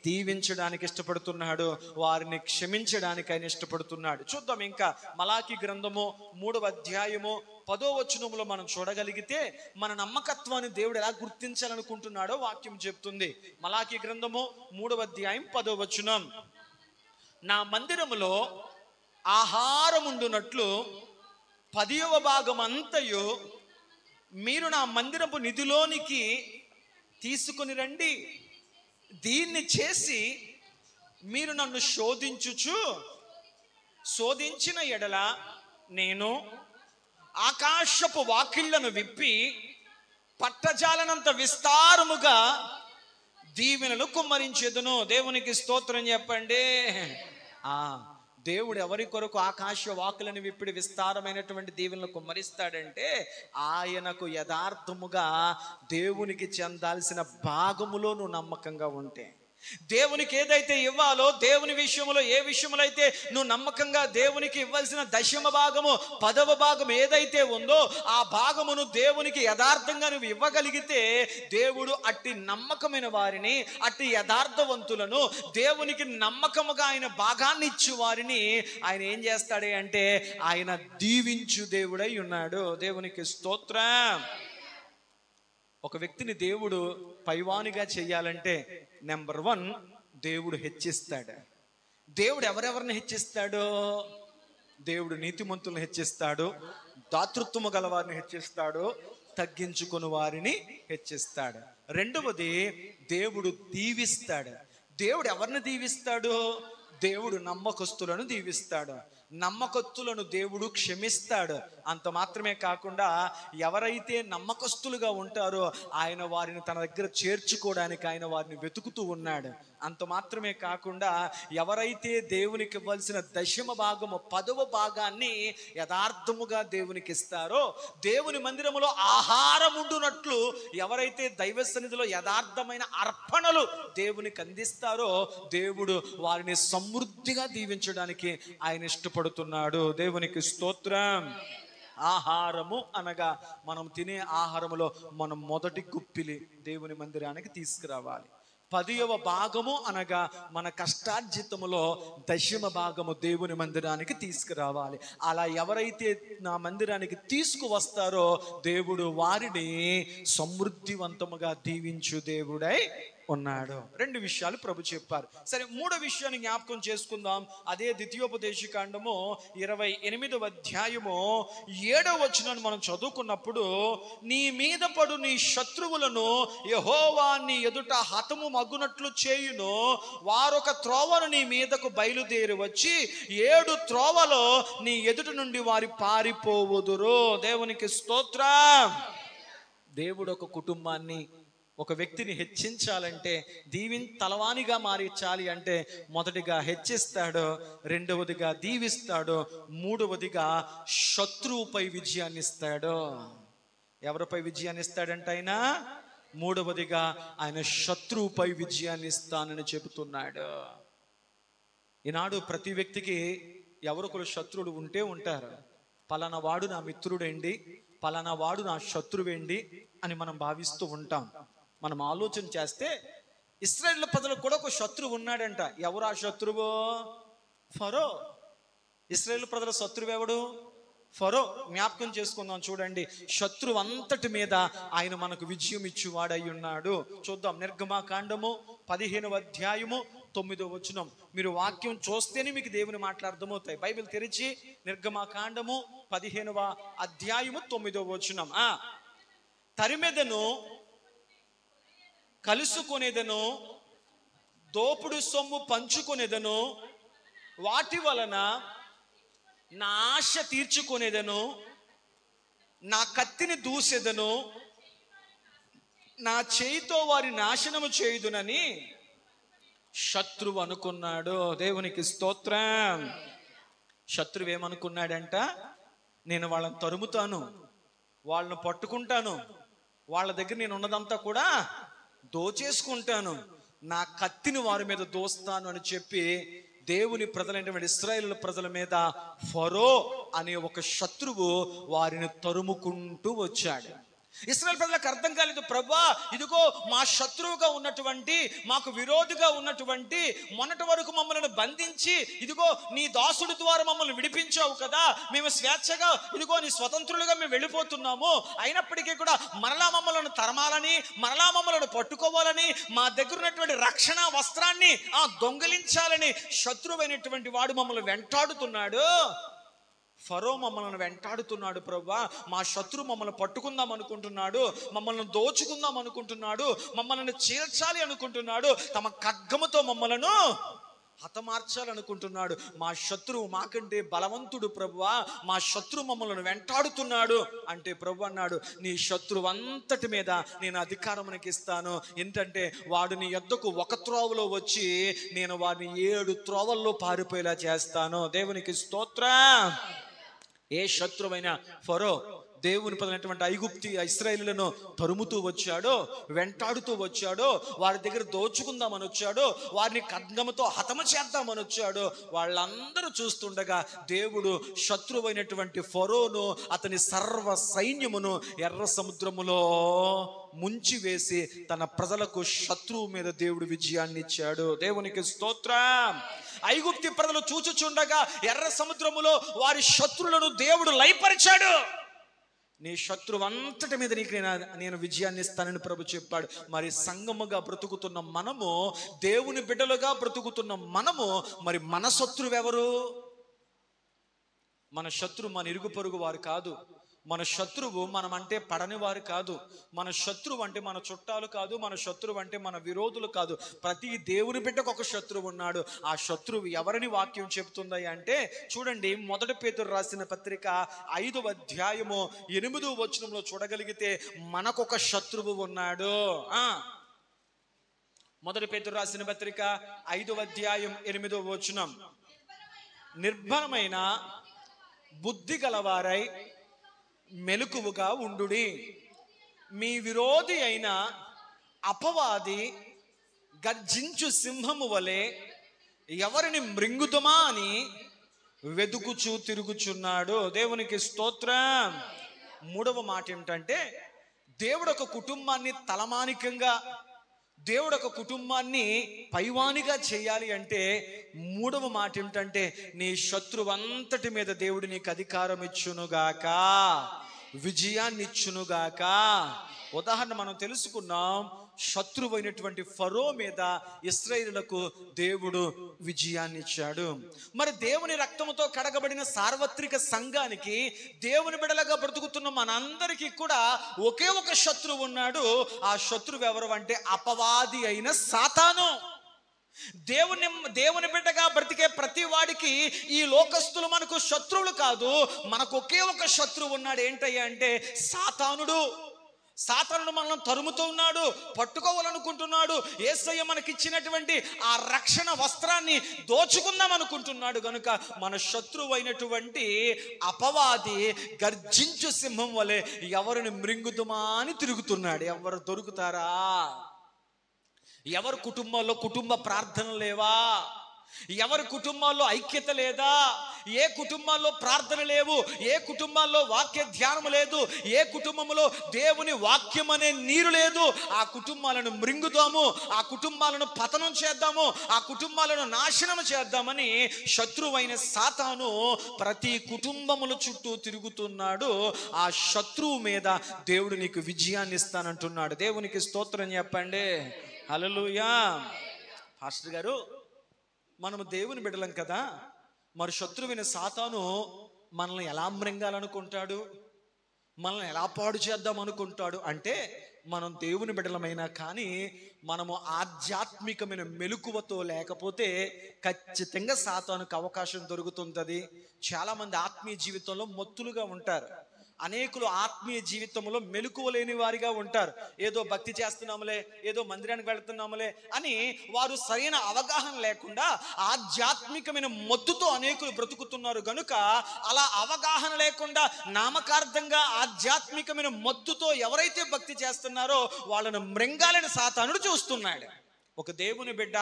[SPEAKER 1] దీవించడానికి ఇష్టపడుతున్నాడు, వారిని క్షమించడానికి ఆయన ఇష్టపడుతున్నాడు. చూద్దాం ఇంకా మలాకి గ్రంథము 3వ అధ్యాయము 10వ వచనంలో మనం చూడగలిగితే మన నమ్మకత్వాన్ని దేవుడు ఎలా గుర్తించాలనుకుంటున్నాడో వాక్యం చెప్తుంది. మలాకి గ్రంథము 3వ అధ్యాయం 10వ వచనం, నా మందిరములో ఆహారం ఉండునట్లు 10వ భాగం అంతయు మీరు నా మందిరపు నిధిలోనికి తీసుకుని రండి. దీన్ని చేసి మీరు నన్ను శోధించిన ఎడల నేను ఆకాశపు వాకిళ్లను విప్పి పట్టజాలనంత విస్తారముగా దీవెనలు కుమ్మరించెదను. దేవునికి స్తోత్రం చెప్పండి. దేవుడు ఎవరి కొరకు ఆకాశ వాకులను విప్పిడి విస్తారమైనటువంటి దీవెనలు కుమ్మరిస్తాడంటే ఆయనకు యథార్థముగా దేవునికి చెందాల్సిన భాగములో నువ్వు నమ్మకంగా ఉంటే, దేవునికి ఏదైతే ఇవ్వాలో, దేవుని విషయంలో ఏ విషయంలో అయితే నువ్వు నమ్మకంగా దేవునికి ఇవ్వాల్సిన 10వ భాగము 10వ భాగం ఏదైతే ఉందో ఆ భాగమును దేవునికి యథార్థంగా నువ్వు ఇవ్వగలిగితే దేవుడు అట్టి నమ్మకమైన వారిని, అట్టి యథార్థవంతులను, దేవునికి నమ్మకముగా ఆయన భాగాన్ని ఇచ్చు వారిని ఆయన ఏం చేస్తాడే అంటే ఆయన దీవించు దేవుడై ఉన్నాడు. దేవునికి స్తోత్రం. ఒక వ్యక్తిని దేవుడు పైవానిగా చెయ్యాలంటే నెంబర్ 1 దేవుడు హెచ్చిస్తాడు. దేవుడు ఎవరెవరిని హెచ్చిస్తాడో, దేవుడు నీతిమంతులను హెచ్చిస్తాడు, దాతృత్వము గల వారిని హెచ్చిస్తాడు, తగ్గించుకుని వారిని హెచ్చిస్తాడు. రెండవది దేవుడు దీవిస్తాడు. దేవుడు ఎవరిని దీవిస్తాడు? దేవుడు నమ్మకస్తులను దీవిస్తాడు, నమ్మకస్తులను దేవుడు క్షమిస్తాడు. అంత మాత్రమే కాకుండా ఎవరైతే నమ్మకస్తులుగా ఉంటారో ఆయన వారిని తన దగ్గర చేర్చుకోవడానికి ఆయన వారిని వెతుకుతూ ఉన్నాడు. అంత మాత్రమే కాకుండా ఎవరైతే దేవునికి ఇవ్వాల్సిన 10వ భాగము 10వ భాగాన్ని యథార్థముగా దేవునికి ఇస్తారో, దేవుని మందిరములో ఆహారం ఉండునట్లు ఎవరైతే దైవ సన్నిధిలో యథార్థమైన అర్పణలు దేవునికి అందిస్తారో దేవుడు వారిని సమృద్ధిగా దీవించడానికి ఆయన ఇష్టపడుతున్నాడు. దేవునికి స్తోత్రం. ఆహారము అనగా మనం తినే ఆహారములో మనం మొదటి గుప్పిలి దేవుని మందిరానికి తీసుకురావాలి. 10వ భాగము అనగా మన కష్టార్జితములో 10వ భాగము దేవుని మందిరానికి తీసుకురావాలి. అలా ఎవరైతే నా మందిరానికి తీసుకువస్తారో దేవుడు వారిని సమృద్ధివంతముగా దీవించు దేవుడై ఉన్నాడు. 2 విషయాలు ప్రభు చెప్పారు. సరే, 3వ విషయాన్ని జ్ఞాపకం చేసుకుందాం. అదే ద్వితీయోపదేశకాండము 28వ అధ్యాయము 7వ వచనాన్ని మనం చదువుకున్నప్పుడు, నీ మీద పడు నీ శత్రువులను యెహోవా నీ ఎదుట హతము మగ్గునట్లు చేయును, వారొక త్రోవను నీ మీదకు బయలుదేరి వచ్చి 7 త్రోవలో నీ ఎదుట నుండి వారి పారిపోవుదురు. దేవునికి స్తోత్రం. దేవుడు ఒక కుటుంబాన్ని, ఒక వ్యక్తిని హెచ్చించాలంటే, తలవానిగా మారించాలి అంటే మొదటిగా హెచ్చిస్తాడు, రెండవదిగా దీవిస్తాడు, మూడవదిగా శత్రువుపై విజయాన్ని ఇస్తాడు. ఎవరిపై విజయాన్ని ఇస్తాడంటే ఆయన మూడవదిగా ఆయన శత్రువుపై విజయాన్ని ఇస్తానని చెబుతున్నాడు. ఈనాడు ప్రతి వ్యక్తికి ఎవరొకరు శత్రువులు ఉంటే ఉంటారు. పలానా వాడు నా మిత్రుడేండి, పలానా వాడు నా శత్రువేండి అని మనం భావిస్తూ ఉంటాం. మనం ఆలోచన చేస్తే ఇశ్రాయేలు ప్రజలకు కూడా ఒక శత్రువు ఉన్నాడంట. ఎవరు ఆ శత్రువు? ఫరో. ఇశ్రాయేలు ప్రజల శత్రువు ఎవడు? ఫరో. జ్ఞాపకం చేసుకుందాం. చూడండి, శత్రువు అంతటి మీద ఆయన మనకు విజయం ఇచ్చువాడై ఉన్నాడు. చూద్దాం, నిర్గమాకాండము 15వ అధ్యాయము 9వ వచనం. మీరు వాక్యం చూస్తేనే మీకు దేవుని మాటలు అర్థమవుతాయి. బైబిల్ తెరిచి నిర్గమాకాండము 15వ అధ్యాయము 9వ వచనం. తరిమెదను, కలుసుకొనేదను, దోపుడు సొమ్ము పంచుకొనేదను, వాటి వలన నా ఆశ తీర్చుకొనేదను, నా కత్తిని దూసెదను, నా చేయితో వారి నాశనము చేయుదునని శత్రువు అనుకున్నాడు. దేవునికి స్తోత్రం. శత్రువు ఏమనుకున్నాడంట? నేను వాళ్ళని తరుముతాను, వాళ్ళని పట్టుకుంటాను, వాళ్ళ దగ్గర నేను ఉన్నదంతా కూడా దోచేసుకుంటాను, నా కత్తిని వారి మీద దోస్తాను అని చెప్పి దేవుని ప్రజలైనటువంటి ఇశ్రాయేలు ప్రజల మీద ఫరో అనే ఒక శత్రువు వారిని తరుముకుంటూ వచ్చాడు. ఇశ్రాయేలు ప్రజలకు అర్థం కాలేదు, ప్రభువా ఇదిగో మా శత్రువుగా ఉన్నటువంటి, మాకు విరోధిగా ఉన్నటువంటి, మొన్నటి వరకు మమ్మల్ని బంధించి ఇదిగో నీ దాసుడి ద్వారా మమ్మల్ని విడిపించావు కదా, మేము స్వేచ్ఛగా ఇదిగో నీ స్వతంత్రులుగా మేము వెళ్ళిపోతున్నాము, అయినప్పటికీ కూడా మరలా మమ్మల్ని తరమాలని, మరలా మమ్మల్ని పట్టుకోవాలని, మా దగ్గర ఉన్నటువంటి రక్షణ వస్త్రాన్ని దొంగిలించాలని శత్రువైనటువంటి వాడు మమ్మల్ని వెంటాడుతున్నాడు. ఫరో మమ్మల్ని వెంటాడుతున్నాడు ప్రభువా, మా శత్రు మమ్మల్ని పట్టుకుందాం అనుకుంటున్నాడు, మమ్మల్ని దోచుకుందాం అనుకుంటున్నాడు, మమ్మల్ని చీల్చాలి అనుకుంటున్నాడు, తమ ఖడ్గముతో మమ్మలను హతమార్చాలనుకుంటున్నాడు. మా శత్రువు మాకంటే బలవంతుడు ప్రభువా, మా శత్రు మమ్మల్ని వెంటాడుతున్నాడు అంటే ప్రభు అన్నాడు, నీ శత్రువు అంతటి మీద నేను అధికారం ఇస్తాను. ఏంటంటే వాడు నీ యొద్దకు ఒక త్రోవలో వచ్చి నేను వాడిని 7 త్రోవల్లో పారిపోయేలా చేస్తాను. దేవునికి స్తోత్రం. ఏ శత్రువైన ఫరో దేవుని పదైనటువంటి ఐగుప్తి ఇశ్రాయేలులను తరుముతూ వచ్చాడో, వెంటాడుతూ వచ్చాడో, వారి దగ్గర దోచుకుందామని వచ్చాడో, వారిని ఖడ్గముతో హతము చేద్దామని వచ్చాడో, వాళ్ళందరూ చూస్తుండగా దేవుడు శత్రువైనటువంటి ఫరోను అతని సర్వ సైన్యమును ఎర్ర సముద్రములో ముంచి వేసి తన ప్రజలకు శత్రువు మీద దేవుడు విజయాన్ని ఇచ్చాడు. దేవునికి స్తోత్రం. ఐగుప్తి ప్రజలు చూచుచుండగా ఎర్ర సముద్రములో వారి శత్రువులను దేవుడు లయపరిచాడు. నీ శత్రువు అంతటి మీద నీకు నేను విజయాన్ని ఇస్తానని ప్రభు చెప్పాడు. మరి సంగముగా బ్రతుకుతున్న మనము, దేవుని బిడ్డలుగా బ్రతుకుతున్న మనము, మరి మన శత్రువు ఎవరు? మన శత్రువు మన ఇరుగు పొరుగు వారు కాదు. మన శత్రువు మనం అంటే పడని వారు కాదు. మన శత్రువు అంటే మన చుట్టాలు కాదు. మన శత్రువు అంటే మన విరోధులు కాదు. ప్రతి దేవుని బిడ్డకు ఒక శత్రువు ఉన్నాడు. ఆ శత్రువు ఎవరిని వాక్యం చెప్తుంది అంటే చూడండి, 1 పేతురు రాసిన పత్రిక 5వ అధ్యాయము 8వ వచనంలో చూడగలిగితే మనకొక శత్రువు ఉన్నాడు. 1 పేతురు రాసిన పత్రిక 5వ అధ్యాయం 8వ వచనం, నిర్భరమైన బుద్ధి గలవారై మెలకువగా ఉండుడి, మీ విరోధి అయిన అపవాది గర్జించు సింహము వలె ఎవరిని మృంగుదమా అని వెదుకుచూ తిరుగుచున్నాడు. దేవునికి స్తోత్రం. 3వ మాట ఏమిటంటే, దేవుడు ఒక కుటుంబాన్ని తలమానికంగా, దేవుడు ఒక కుటుంబాన్ని పైవానిగా చేయాలి అంటే 3వ మాట ఏమిటంటే, నీ శత్రువు అంతటి మీద దేవుడు నీకు అధికారం ఇచ్చునుగాక, విజయాన్ని ఇచ్చునుగాక. ఉదాహరణ మనం తెలుసుకున్నాం, శత్రువైనటువంటి ఫరో మీద ఇశ్రాయేలులకు దేవుడు విజయాన్ని ఇచ్చాడు. మరి దేవుని రక్తముతో కడగబడిన సార్వత్రిక సంఘానికి, దేవుని బిడ్డలుగా బ్రతుకుతున్న మనందరికీ కూడా ఒకే ఒక శత్రువు ఉన్నాడు. ఆ శత్రువు ఎవరు అంటే అపవాది అయిన సాతాను. దేవుని బిడ్డగా బ్రతికే ప్రతి వాడికి ఈ లోకస్తులు మనకు శత్రువులు కాదు. మనకు ఒకే ఒక శత్రువు ఉన్నాడు. ఏంటయ్యా అంటే సాతానుడు. సాతానుడు మనల్ని తరుముతూ ఉన్నాడు, పట్టుకోవాలనుకుంటున్నాడు. యేసయ్య మనకిచ్చినటువంటి ఆ రక్షణ వస్త్రాన్ని దోచుకుందాం అనుకుంటున్నాడు. కనుక మన శత్రువు అయినటువంటి అపవాది గర్జించు సింహం వలె ఎవరిని మృంగుదుమా అని తిరుగుతున్నాడు. ఎవరు దొరుకుతారా? ఎవరి కుటుంబాల్లో కుటుంబ ప్రార్థనలు లేవా? ఎవరి కుటుంబాల్లో ఐక్యత లేదా? ఏ కుటుంబాల్లో ప్రార్థన లేవు? ఏ కుటుంబాల్లో వాక్య ధ్యానం లేదు? ఏ కుటుంబంలో దేవుని వాక్యం అనే నీరు లేదు? ఆ కుటుంబాలను మృంగుదాము, ఆ కుటుంబాలను పతనం చేద్దాము, ఆ కుటుంబాలను నాశనం చేద్దామని శత్రువైన సాతాను ప్రతి కుటుంబముల చుట్టూ తిరుగుతున్నాడు. ఆ శత్రువు మీద దేవుడు నీకు విజయాన్ని ఇస్తానంటున్నాడు. దేవునికి స్తోత్రం చెప్పండి. హల్లెలూయా. పాస్టర్ గారు, మనము దేవుని బిడ్డలం కదా, మరి శత్రువైన సాతాను మనల్ని ఎలా మృంగాలనుకుంటాడు, మనల్ని ఎలా పాడు చేద్దాం అనుకుంటాడు అంటే, మనం దేవుని బిడ్డలమైనా కానీ మనము ఆధ్యాత్మికమైన మెలకువతో లేకపోతే ఖచ్చితంగా సాతానుకు అవకాశం దొరుకుతుంటుంది. చాలామంది ఆత్మీయ జీవితంలో మొత్తులుగా ఉంటారు. అనేకులు ఆత్మీయ జీవితంలో మెలకువలేని వారిగా ఉంటారు. ఏదో భక్తి చేస్తున్నాములే, ఏదో మందిరానికి వెళుతున్నాములే అని వారు సరైన అవగాహన లేకుండా ఆధ్యాత్మికమైన మొత్తుతో అనేకులు బ్రతుకుతున్నారు. కనుక అలా అవగాహన లేకుండా నామకార్థంగా ఆధ్యాత్మికమైన మొత్తుతో ఎవరైతే భక్తి చేస్తున్నారో వాళ్ళను మృంగాలని సాతానుడు చూస్తున్నాడు. ఒక దేవుని బిడ్డ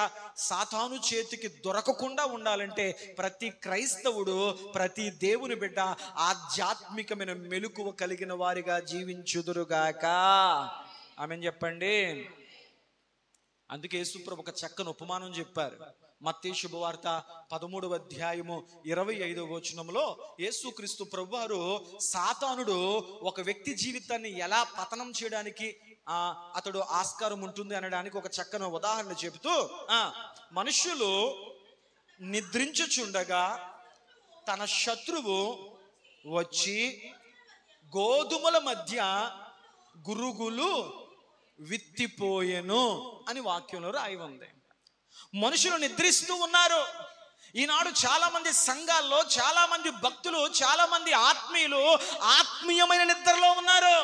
[SPEAKER 1] సాతాను చేతికి దొరకకుండా ఉండాలంటే ప్రతి క్రైస్తవుడు, ప్రతి దేవుని బిడ్డ ఆధ్యాత్మికమైన మెలకువ కలిగిన వారిగా జీవించుదురుగాక. ఆమేన్ చెప్పండి. అందుకే యేసుప్రభు ఒక చక్కని ఉపమానం చెప్పారు. మత్తయి శుభవార్త 13వ అధ్యాయము 25వ వచనంలో యేసుక్రీస్తు ప్రభువారు సాతానుడు ఒక వ్యక్తి జీవితాన్ని ఎలా పతనం చేయడానికి అతడు ఆస్కారం ఉంటుంది అనడానికి ఒక చక్కని ఉదాహరణ చెబుతూ, మనుషులు నిద్రించుచుండగా తన శత్రువు వచ్చి గోధుమల మధ్య గురుగులు విత్తిపోయెను అని వాక్యంలో రాయి ఉంది. మనుషులు నిద్రిస్తూ ఉన్నారు. ఈనాడు చాలా మంది సంఘాల్లో, చాలా మంది భక్తులు, చాలా మంది ఆత్మీయులు ఆత్మీయమైన నిద్రలో ఉన్నారు.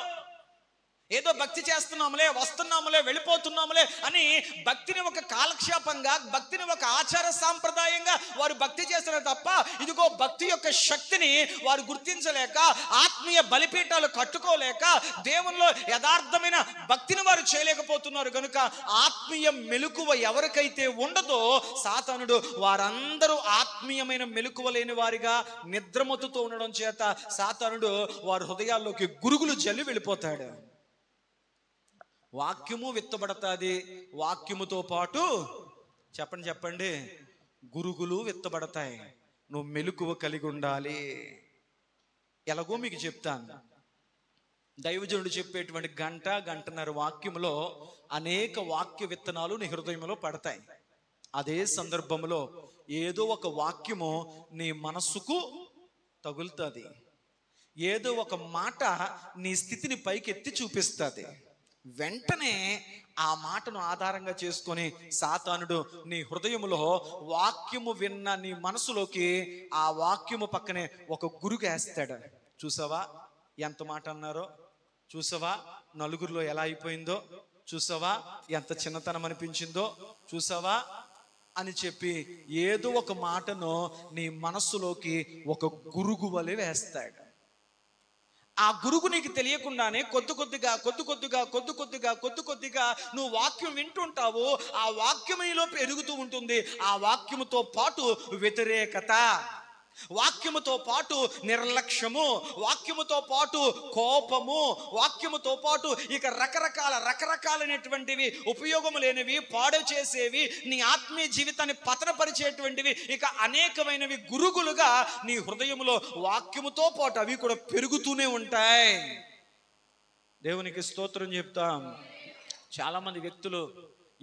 [SPEAKER 1] ఏదో భక్తి చేస్తున్నాములే, వస్తున్నాములే, వెళ్ళిపోతున్నాములే అని భక్తిని ఒక కాలక్షేపంగా, భక్తిని ఒక ఆచార సాంప్రదాయంగా వారు భక్తి చేస్తున్నారు తప్ప, ఇదిగో భక్తి యొక్క శక్తిని వారు గుర్తించలేక, ఆత్మీయ బలిపీఠాలు కట్టుకోలేక, దేవునిలో యథార్థమైన భక్తిని వారు చేయలేకపోతున్నారు. కనుక ఆత్మీయ మెలకువ ఎవరికైతే ఉండదో సాతానుడు వారందరూ ఆత్మీయమైన మెలకువ లేని వారిగా నిద్రమత్తుతో ఉండడం చేత సాతానుడు వారి హృదయాల్లోకి గురుగులు జల్లి వెళ్ళిపోతాడు. వాక్యము విత్తబడతాది, వాక్యముతో పాటు చెప్పండి గురుగులు విత్తబడతాయి. నువ్వు మెలకువ కలిగి ఉండాలి. ఎలాగో మీకు చెప్తాను. దైవజనుడు చెప్పేటువంటి గంటన్నర వాక్యములో అనేక వాక్య విత్తనాలు నీ హృదయంలో పడతాయి. అదే సందర్భంలో ఏదో ఒక వాక్యము నీ మనస్సుకు తగులుతుంది. ఏదో ఒక మాట నీ స్థితిని పైకెత్తి చూపిస్తుంది. వెంటనే ఆ మాటను ఆధారంగా చేసుకొని సాతానుడు నీ హృదయములో వాక్యము విన్న నీ మనసులోకి ఆ వాక్యము పక్కనే ఒక గురుగు వేస్తాడు. చూసావా ఎంత మాట అన్నారో, చూసావా నలుగురిలో ఎలా అయిపోయిందో, చూసావా ఎంత చిన్నతనం అనిపించిందో, చూసావా అని చెప్పి ఏదో ఒక మాటను నీ మనస్సులోకి ఒక గురుగు వలె వేస్తాడు. ఆ గురుగు నీకు తెలియకుండానే కొద్ది కొద్దిగా నువ్వు వాక్యం వింటుంటావు. ఆ వాక్యం నీలో పెరుగుతూ ఉంటుంది. ఆ వాక్యముతో పాటు వ్యతిరేకత, వాక్యముతో పాటు నిర్లక్ష్యము, వాక్యముతో పాటు కోపము, వాక్యముతో పాటు ఇక రకరకాలైనటువంటివి, ఉపయోగము లేనివి, పాడు చేసేవి, నీ ఆత్మీయ జీవితాన్ని పతనపరిచేటువంటివి, ఇక అనేకమైనవి గురుగులుగా నీ హృదయములో వాక్యముతో పాటు అవి కూడా పెరుగుతూనే ఉంటాయి. దేవునికి స్తోత్రం చెప్తాం. చాలా మంది వ్యక్తులు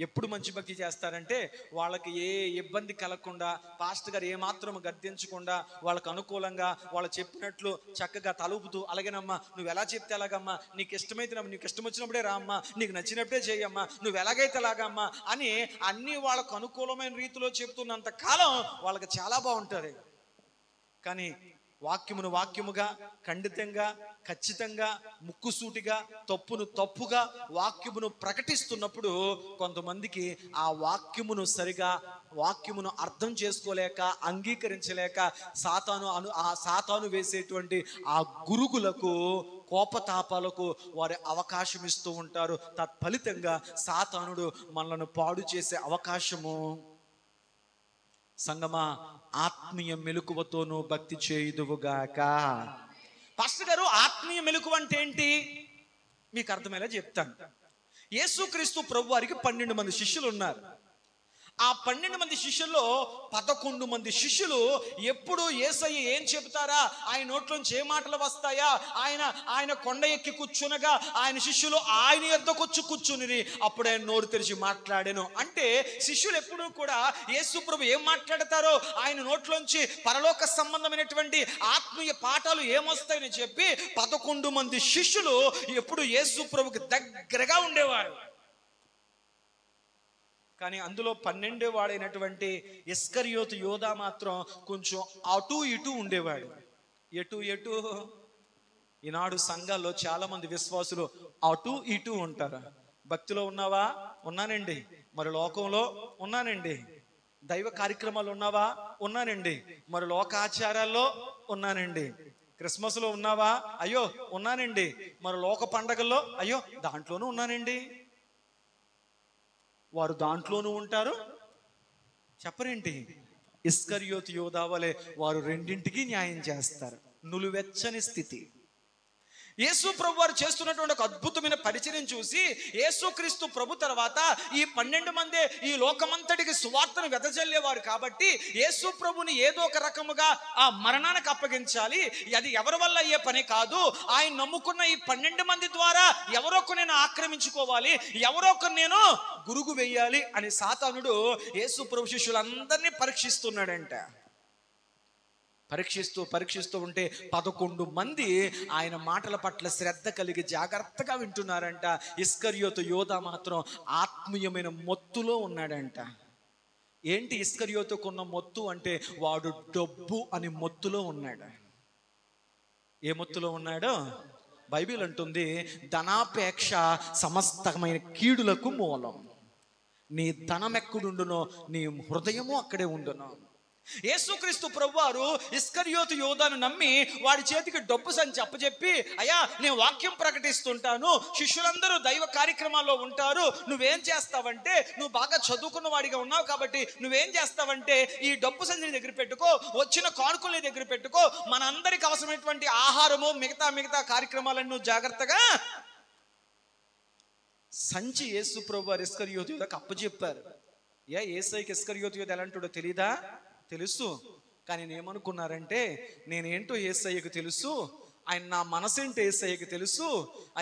[SPEAKER 1] ఎప్పుడు మంచి భక్తి చేస్తారంటే వాళ్ళకి ఏ ఇబ్బంది కలగకుండా, పాస్టర్ గారు ఏమాత్రం గద్దించకుండా, వాళ్ళకు అనుకూలంగా వాళ్ళు చెప్పినట్లు చక్కగా తలుపుతూ, అలాగేనమ్మా నువ్వు ఎలా చెప్తే అలాగమ్మా, నీకు ఇష్టమైతే నీకు ఇష్టం వచ్చినప్పుడే రా అమ్మా, నీకు నచ్చినప్పుడే చేయమ్మా, నువ్వు ఎలాగైతే అలాగమ్మా అని అన్నీ వాళ్ళకు అనుకూలమైన రీతిలో చెప్తున్నంత కాలం వాళ్ళకి చాలా బాగుంటుంది. కానీ వాక్యమును వాక్యముగా, ఖండితంగా, ఖచ్చితంగా, ముక్కుసూటిగా, తప్పును తప్పుగా వాక్యమును ప్రకటిస్తున్నప్పుడు కొంతమందికి ఆ వాక్యమును సరిగా, వాక్యమును అర్థం చేసుకోలేక, అంగీకరించలేక సాతాను వేసేటువంటి ఆ గురుగులకు, కోపతాపాలకు వారి అవకాశం ఇస్తూ ఉంటారు. తత్ఫలితంగా సాతానుడు మనలను పాడు చేసే అవకాశము. సంగమా, ఆత్మీయ మెలకువతోనూ భక్తి చేయుదువుగాక. పాస్టర్ గారు ఆత్మీయ మెలకువ అంటే ఏంటి మీకు అర్థమయ్యేలా చెప్తాను. యేసుక్రీస్తు ప్రభు వారికి 12 మంది శిష్యులు ఉన్నారు. ఆ 12 మంది శిష్యుల్లో 11 మంది శిష్యులు ఎప్పుడు యేసయ్య ఏం చెబుతారా, ఆయన నోట్లోంచి ఏ మాటలు వస్తాయా, ఆయన కొండ ఎక్కి కూర్చునగా ఆయన శిష్యులు ఆయన యొద్దకొచ్చి కూర్చుని అప్పుడు ఆయన నోరు తెరిచి మాట్లాడాను అంటే, శిష్యులు ఎప్పుడూ కూడా యేసు ప్రభు ఏం మాట్లాడతారో ఆయన నోట్లోంచి పరలోక సంబంధమైనటువంటి ఆత్మీయ పాఠాలు ఏమొస్తాయని చెప్పి 11 మంది శిష్యులు ఎప్పుడు యేసు ప్రభుకి దగ్గరగా ఉండేవారు. కానీ అందులో 12వ వాడైనటువంటి ఇస్కరియోతు యోధా మాత్రం కొంచెం అటు ఇటు ఉండేవాడు. ఎటు ఈనాడు సంఘాల్లో చాలా మంది విశ్వాసులు అటు ఇటు ఉంటారు. భక్తిలో ఉన్నావా? ఉన్నానండి. మరి లోకంలో ఉన్నానండి. దైవ కార్యక్రమాలు ఉన్నావా? ఉన్నానండి. మరి లోకాచారాల్లో ఉన్నానండి. క్రిస్మస్లో ఉన్నావా? అయ్యో ఉన్నానండి. మరి లోక పండగల్లో అయ్యో దాంట్లోనూ ఉన్నానండి. వారు దాంట్లోనూ ఉంటారు. చెప్పరేంటి? ఇస్కరియోతు యోధా వలె వారు రెండింటికి న్యాయం చేస్తారు. నులువెచ్చని స్థితి. యేసు ప్రభు వారు చేస్తున్నటువంటి ఒక అద్భుతమైన పరిచర్యను చూసి యేసుక్రీస్తు ప్రభు తర్వాత ఈ 12 మందే ఈ లోకమంతటికి సువార్తను వెదజల్లేవారు కాబట్టి యేసు ప్రభుని ఏదో ఒక రకముగా ఆ మరణానికి అప్పగించాలి. అది ఎవరి వల్ల అయ్యే పని కాదు. ఆయన నమ్ముకున్న ఈ 12 మంది ద్వారా ఎవరో ఒకరు నేను ఆక్రమించుకోవాలి, ఎవరో ఒకరు నేను గురుగు వెయ్యాలి అని సాతానుడు యేసు ప్రభు శిష్యులందరినీ పరీక్షిస్తున్నాడంట. పరీక్షిస్తూ ఉంటే 11 మంది ఆయన మాటల పట్ల శ్రద్ధ కలిగి జాగ్రత్తగా వింటున్నారంట. ఇస్కరియోతు యోధా మాత్రం ఆత్మీయమైన మొత్తులో ఉన్నాడంట. ఏంటి ఇస్కరియోతుకున్న మొత్తు అంటే వాడు డబ్బు అని మొత్తులో ఉన్నాడు. ఏ మొత్తులో ఉన్నాడో బైబిల్ అంటుంది, ధనాపేక్ష సమస్తమైన కీడులకు మూలం. నీ ధనం ఎక్కడుండునో నీ హృదయము అక్కడే ఉండును. యేసుక్రీస్తు ప్రభువారు ఇస్కరియోతు యోధాను నమ్మి వాడి చేతికి డబ్బు సంచి అప్పచెప్పి, అయ్యా నేను వాక్యం ప్రకటిస్తుంటాను, శిష్యులందరూ దైవ కార్యక్రమాల్లో ఉంటారు, నువ్వేం చేస్తావంటే నువ్వు బాగా చదువుకున్న వాడిగా ఉన్నావు కాబట్టి నువ్వేం చేస్తావంటే ఈ డబ్బు సంచిని దగ్గర పెట్టుకో, వచ్చిన కానుకల్ని దగ్గర పెట్టుకో, మనందరికి అవసరమైనటువంటి ఆహారము మిగతా కార్యక్రమాలను నువ్వు జాగ్రత్తగా సంచి యేసు ప్రభువారు ఇస్కరియోతు యోధాకు అప్పచెప్పారు. యేసయ్యకి ఇస్కరియోతు యోధా ఎలాంటివాడో తెలీదా? తెలుసు. కానీ నేనేమనుకున్నారంటే నేనేంటో యేసయ్యకు తెలుసు, ఆయన నా మనసేంటో యేసయ్యకి తెలుసు,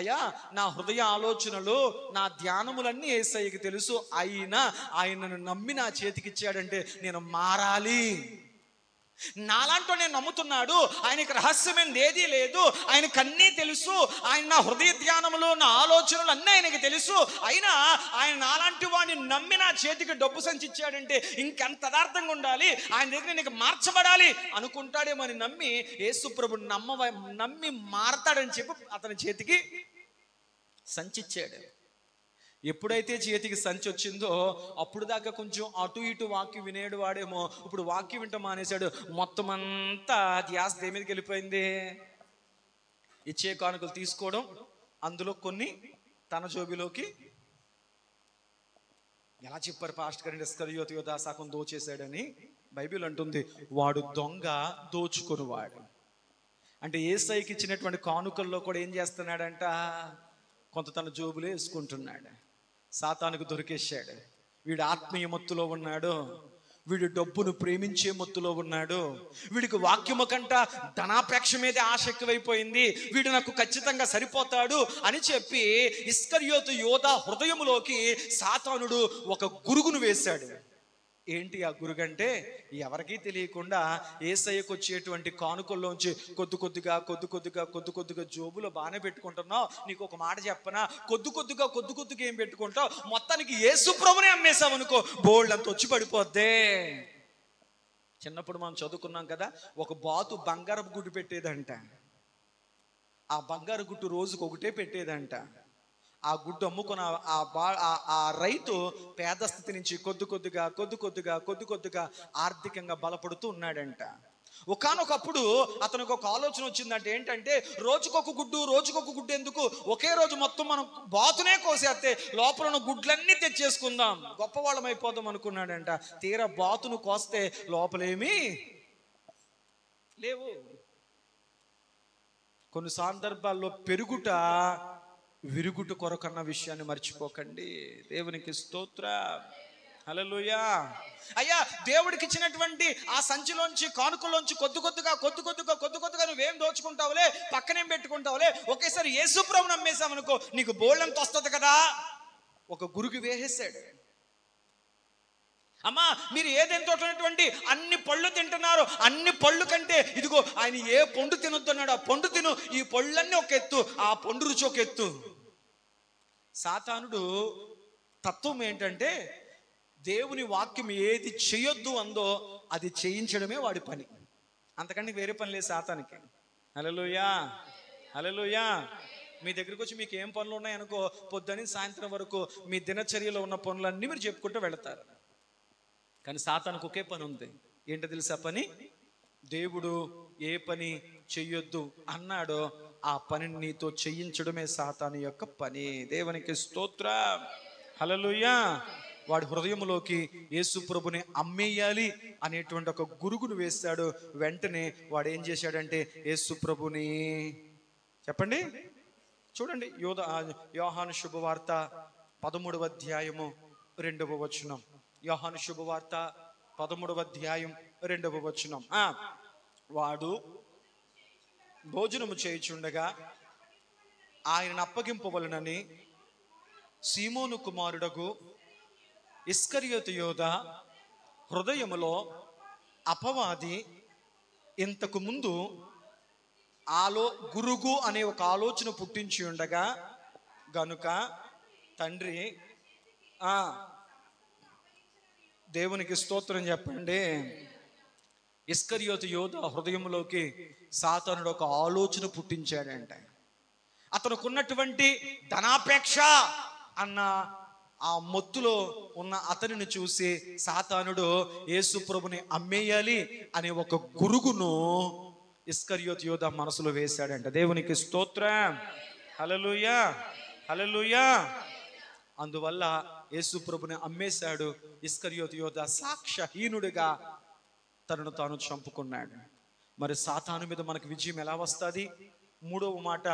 [SPEAKER 1] అయ్యా నా హృదయ ఆలోచనలు నా ధ్యానములన్నీ యేసయ్యకి తెలుసు, అయినా ఆయనను నమ్మి నా చేతికి ఇచ్చాడంటే నేను మారాలి. నాలాంటో నేను నమ్ముతున్నాడు, ఆయనకి రహస్యమైనది ఏదీ లేదు, ఆయనకు అన్నీ తెలుసు, ఆయన నా హృదయ ధ్యానములు నా ఆలోచనలు అన్నీ ఆయనకి తెలుసు, అయినా ఆయన నాలాంటి వాడిని నమ్మి నా చేతికి డబ్బు సంచిచ్చాడంటే ఇంకెంత యథార్థంగా ఉండాలి, ఆయన దగ్గర నీకు మార్చబడాలి అనుకుంటాడేమో అని నమ్మి యేసు ప్రభు నమ్మి మారతాడని చెప్పి అతని చేతికి సంచిచ్చాడు. ఎప్పుడైతే చేతికి సంచి వచ్చిందో అప్పుడు దాకా కొంచెం అటు ఇటు వాక్యం వినేడు వాడేమో, ఇప్పుడు వాక్యం వింట మానేశాడు. మొత్తం అంతా ధ్యాస దేని మీదకి వెళ్ళిపోయింది? ఇచ్చే కానుకలు తీసుకోవడం, అందులో కొన్ని తన జోబిలోకి. ఎలా చెప్పారు పాస్టర్ గారు? ఇస్కరియోతు యోధా సగం దోచేశాడని బైబిల్ అంటుంది, వాడు దొంగ దోచుకొనివాడు. అంటే యేసయ్యకి ఇచ్చినటువంటి కానుకల్లో కూడా ఏం చేస్తున్నాడంట? కొంత తన జోబులో వేసుకుంటున్నాడు. సాతానుకు దొరికేశాడు. వీడు ఆత్మీయ మత్తులో ఉన్నాడు, వీడు డబ్బును ప్రేమించే మత్తులో ఉన్నాడు, వీడికి వాక్యము కంట ధనాపేక్ష మీదే ఆసక్తివైపోయింది, వీడు నాకు ఖచ్చితంగా సరిపోతాడు అని చెప్పి ఇస్కరియోతు యోధా హృదయములోకి సాతానుడు ఒక గురుగును వేశాడు. ఏంటి ఆ గురుగంటే? ఎవరికీ తెలియకుండా యేసయ్యకు వచ్చేటువంటి కానుకల్లోంచి కొద్ది కొద్దిగా జోబులో బాగానే పెట్టుకుంటున్నావు. నీకు ఒక మాట చెప్పనా? కొద్ది కొద్దిగా ఏం పెట్టుకుంటావు, మొత్తానికి యేసు ప్రభునే అమ్మేశావు అనుకో, బోల్డ్ అంత వచ్చి పడిపోద్దే. చిన్నప్పుడు మనం చదువుకున్నాం కదా, ఒక బాతు బంగారపు గుడ్డు పెట్టేదంట. ఆ బంగారు గుడ్డు రోజుకు ఒకటే పెట్టేదంట. ఆ గుడ్డు అమ్ముకున్న ఆ రైతు పేద స్థితి నుంచి కొద్ది కొద్దిగా ఆర్థికంగా బలపడుతూ ఉన్నాడంట. ఒకానొకప్పుడు అతనికి ఒక ఆలోచన వచ్చిందంటే ఏంటంటే, రోజుకొక గుడ్డు ఎందుకు, ఒకే రోజు మొత్తం మనం బాతునే కోసేస్తే లోపల ఉన్న గుడ్లన్నీ తెచ్చేసుకుందాం, గొప్పవాళ్ళం అయిపోదాం అనుకున్నాడంట. తీరా బాతును కోస్తే లోపలేమీ లేవు. కొన్ని సందర్భాల్లో పెరుగుట విరుగుట కొరకన్న విషయాన్ని మర్చిపోకండి. దేవునికి స్తోత్రం, హల్లెలూయా. అయ్యా దేవుడికి ఇచ్చినటువంటి ఆ సంచిలోంచి కానుకలోంచి కొద్ది కొద్దిగా నువ్వేం దోచుకుంటావులే, పక్కనేం పెట్టుకుంటావులే, ఒకేసారి యేసు ప్రభువుని నమ్మేశామనుకో నీకు బోల్డంత వస్తుంది కదా. ఒక గురుగు వేసేసాడు. అమ్మా మీరు ఏదెంతోటువంటి అన్ని పళ్ళు తింటున్నారు, అన్ని పళ్ళు కంటే ఇదిగో ఆయన ఏ పండు తినొద్దన్నాడు, ఆ పండు తిను, ఈ పళ్ళన్నీ ఒక ఎత్తు, ఆ పండు రుచి ఒక ఎత్తు. సాతానుడు తత్వం ఏంటంటే దేవుని వాక్యం ఏది చేయొద్దు అందో అది చేయించడమే వాడి పని, అంతకంటే వేరే పని లేదు సాతానికి. హల్లెలూయా, హల్లెలూయా. మీ దగ్గరికి వచ్చి మీకు ఏం పనులు ఉన్నాయనుకో, పొద్దున్న సాయంత్రం వరకు మీ దినచర్యలో ఉన్న పనులన్నీ మీరు చెప్పుకుంటూ వెళతారు. కానీ సాతానుకు ఒకే పని ఉంది. ఏంటో తెలుసా పని? దేవుడు ఏ పని చెయ్యొద్దు అన్నాడో ఆ పనిని నీతో చేయించడమే సాతాను యొక్క పని. దేవునికి స్తోత్రం, హల్లెలూయా. వాడి హృదయంలోకి యేసు ప్రభుని అమ్మేయాలి అనేటువంటి ఒక గురుగును వేశాడు. వెంటనే వాడు ఏం చేశాడంటే యేసు ప్రభుని, చెప్పండి, చూడండి, యోహాను శుభవార్త 13వ అధ్యాయము 2వ వచనం. యోహాను శుభవార్త 13వ అధ్యాయం 2వ వచనం. వాడు భోజనము చేయుచుండగా ఆయనను అప్పగింపవలనని సీమోను కుమారుడగు ఇస్కరియోతు యోదా హృదయములో అపవాది ఇంతకు ముందు గురుగు అనే ఒక ఆలోచన పుట్టించి ఉండగా గనుక తండ్రి, దేవునికి స్తోత్రం చెప్పండి. ఇస్కరియోతు యోదా హృదయంలోకి సాతానుడు ఒక ఆలోచన పుట్టించాడంట. అతనుకున్నటువంటి ధనాపేక్ష అన్న ఆ మొత్తులో ఉన్న అతనిని చూసి సాతానుడు యేసు ప్రభుని అమ్మేయాలి అనే ఒక గురుగును ఇస్కరియోతు యోదా మనసులో వేశాడంట. దేవునికి స్తోత్రం, హల్లెలూయా, హల్లెలూయా. అందువల్ల యేసు ప్రభుని అమ్మేశాడు. ఇస్కరియోతు యోదా సాక్ష్యహీనుడిగా తనను తాను చంపుకున్నాడు. మరి సాతాను మీద మనకు విజయం ఎలా వస్తుంది? 3వ మాట,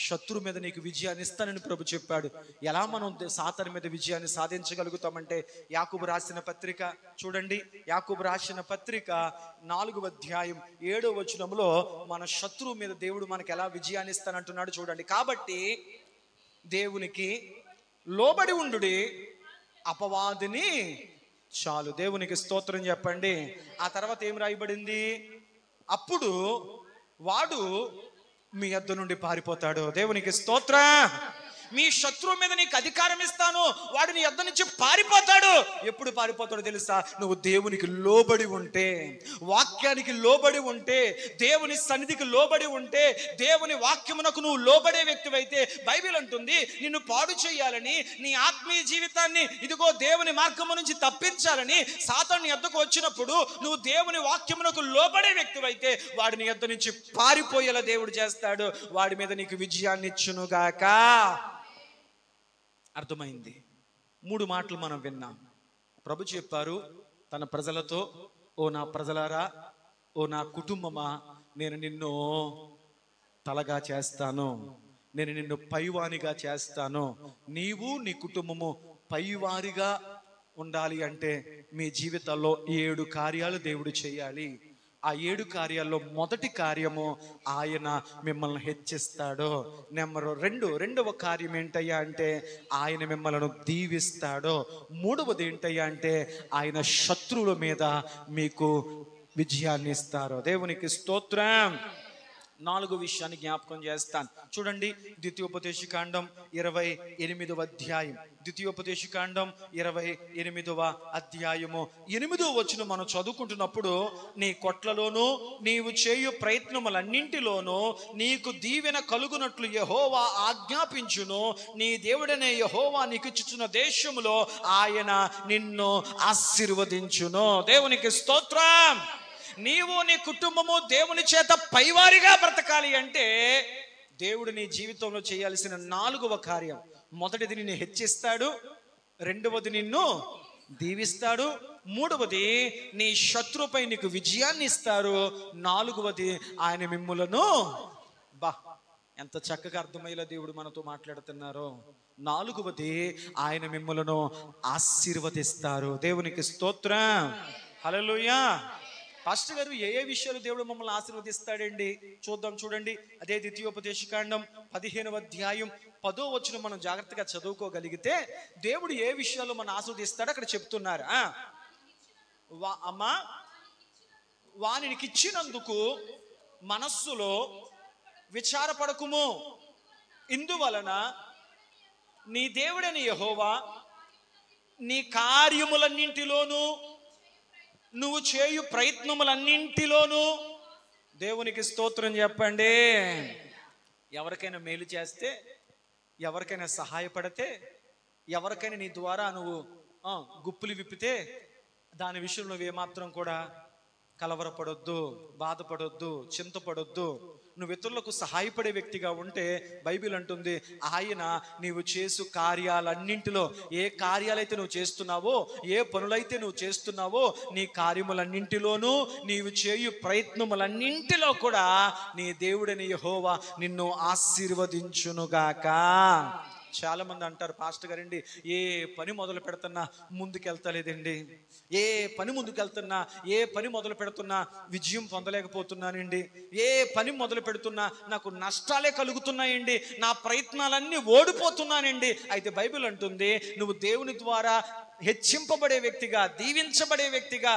[SPEAKER 1] శత్రు మీద నీకు విజయాన్ని ఇస్తానని ప్రభు చెప్పాడు. ఎలా మనం సాతాను మీద విజయాన్ని సాధించగలుగుతామంటే యాకోబు రాసిన పత్రిక చూడండి. యాకోబు రాసిన పత్రిక 4వ అధ్యాయం 7వ వచనంలో మన శత్రువు మీద దేవుడు మనకు ఎలా విజయాన్ని ఇస్తానంటున్నాడు చూడండి. కాబట్టి దేవునికి లోబడి ఉండుడి, అపవాదిని చాలు. దేవునికి స్తోత్రం చెప్పండి. ఆ తర్వాత ఏం రాయబడింది? అప్పుడు వాడు మీ యొద్ద నుండి పారిపోతాడు. దేవునికి స్తోత్రం. మీ శత్రువు మీద నీకు అధికారం ఇస్తాను, వాడు నీ యొద్ద నుంచి పారిపోతాడు. ఎప్పుడు పారిపోతాడో తెలుసా? నువ్వు దేవునికి లోబడి ఉంటే, వాక్యానికి లోబడి ఉంటే, దేవుని సన్నిధికి లోబడి ఉంటే, దేవుని వాక్యమునకు నువ్వు లోబడే వ్యక్తివైతే బైబిల్ అంటుంది నిన్ను పాడు చేయాలని, నీ ఆత్మీయ జీవితాన్ని ఇదిగో దేవుని మార్గము నుంచి తప్పించాలని సాతాను యొద్దకు వచ్చినప్పుడు నువ్వు దేవుని వాక్యమునకు లోబడే వ్యక్తివైతే వాడిని యొద్ద నుంచి పారిపోయేలా దేవుడు చేస్తాడు. వాడి మీద నీకు విజయాన్ని ఇచ్చునుగాక. అర్థమైంది? 3 మాటలు మనం విన్నాం. ప్రభు చెప్పారు తన ప్రజలతో, ఓ నా ప్రజలారా, ఓ నా కుటుంబమా, నేను నిన్ను తలగా చేస్తాను, నేను నిన్ను పైవానిగా చేస్తాను. నీవు నీ కుటుంబము పైవారిగా ఉండాలి అంటే మీ జీవితాల్లో 7 కార్యాలు దేవుడు చేయాలి. ఆ 7 కార్యాల్లో మొదటి కార్యము ఆయన మిమ్మల్ని హెచ్చిస్తాడు. రెండవ కార్యం ఏంటయ్యా అంటే ఆయన మిమ్మల్ని దీవిస్తాడు. 3వది ఏంటయ్యా అంటే ఆయన శత్రువుల మీద మీకు విజయాన్ని ఇస్తారు. దేవునికి స్తోత్రం. 4వ విషయాన్ని జ్ఞాపకం చేస్తాను చూడండి. ద్వితీయోపదేశకాండం 28వ అధ్యాయం, ద్వితీయోపదేశకాండం 28వ అధ్యాయము 8వ వచనం మనం చదువుకుంటున్నప్పుడు, నీ కొట్లలోనూ నీవు చేయు ప్రయత్నములన్నింటిలోనూ నీకు దీవెన కలుగునట్లు యెహోవా ఆజ్ఞాపించును. నీ దేవుడనే యెహోవా నీకు ఇచ్చుచున్న దేశములో ఆయన నిన్ను ఆశీర్వదించును. దేవునికి స్తోత్రం. నీవు నీ కుటుంబము దేవుని చేత పైవారిగా బ్రతకాలి అంటే దేవుడు నీ జీవితంలో చేయాల్సిన 4వ కార్యం, మొదటిది నిన్ను హెచ్చిస్తాడు, 2వది నిన్ను దీవిస్తాడు, 3వది నీ శత్రుపై నీకు విజయాన్ని ఇస్తారు, 4వది ఆయన మిమ్ములను, ఎంత చక్కగా అర్థమయ్యేలా దేవుడు మనతో మాట్లాడుతున్నారో, 4వది ఆయన మిమ్ములను ఆశీర్వదిస్తారు. దేవునికి స్తోత్రం, హల్లెలూయా. పాస్టర్ గారు ఏ విషయాలు దేవుడు మమ్మల్ని ఆశీర్వదిస్తాడండి? చూద్దాం చూడండి. అదే ద్వితీయోపదేశకాండం 15వ అధ్యాయం 10వ వచనం మనం జాగ్రత్తగా చదువుకోగలిగితే దేవుడు ఏ విషయాలు మనం ఆశీర్వదిస్తాడో అక్కడ చెప్తున్నారు. అమ్మా, వానికిచ్చినందుకు మనస్సులో విచారపడకుము, ఇందువలన నీ దేవుడైన యెహోవా నీ కార్యములన్నింటిలోనూ నువ్వు చేయు ప్రయత్నములన్నింటిలోనూ, దేవునికి స్తోత్రం చెప్పండి, ఎవరికైనా మేలు చేస్తే, ఎవరికైనా సహాయపడితే, ఎవరికైనా నీ ద్వారా నువ్వు గుప్పులు విప్పితే దాని విషయంలో నువ్వేమాత్రం కూడా కలవరపడొద్దు, బాధపడొద్దు, చింతపడొద్దు. నువ్వు ఇతరులకు సహాయపడే వ్యక్తిగా ఉంటే బైబిల్ అంటుంది, ఆయన నీవు చేసు కార్యాలన్నింటిలో, ఏ కార్యాలైతే నువ్వు చేస్తున్నావో, ఏ పనులైతే నువ్వు చేస్తున్నావో, నీ కార్యములన్నింటిలోనూ, నీవు చేయు ప్రయత్నములన్నింటిలో కూడా నీ దేవుడని యెహోవా నిన్ను ఆశీర్వదించునుగాక. చాలా మంది అంటారు, పాస్టర్ గారండి ఏ పని మొదలు పెడుతున్నా ముందుకెళ్తలేదండి, ఏ పని ముందుకెళ్తున్నా, ఏ పని మొదలు పెడుతున్నా విజయం పొందలేకపోతున్నానండి, ఏ పని మొదలు పెడుతున్నా నాకు నష్టాలే కలుగుతున్నాయండి, నా ప్రయత్నాలన్నీ ఓడిపోతున్నానండి. అయితే బైబిల్ అంటుంది, నువ్వు దేవుని ద్వారా హెచ్చింపబడే వ్యక్తిగా, దీవించబడే వ్యక్తిగా,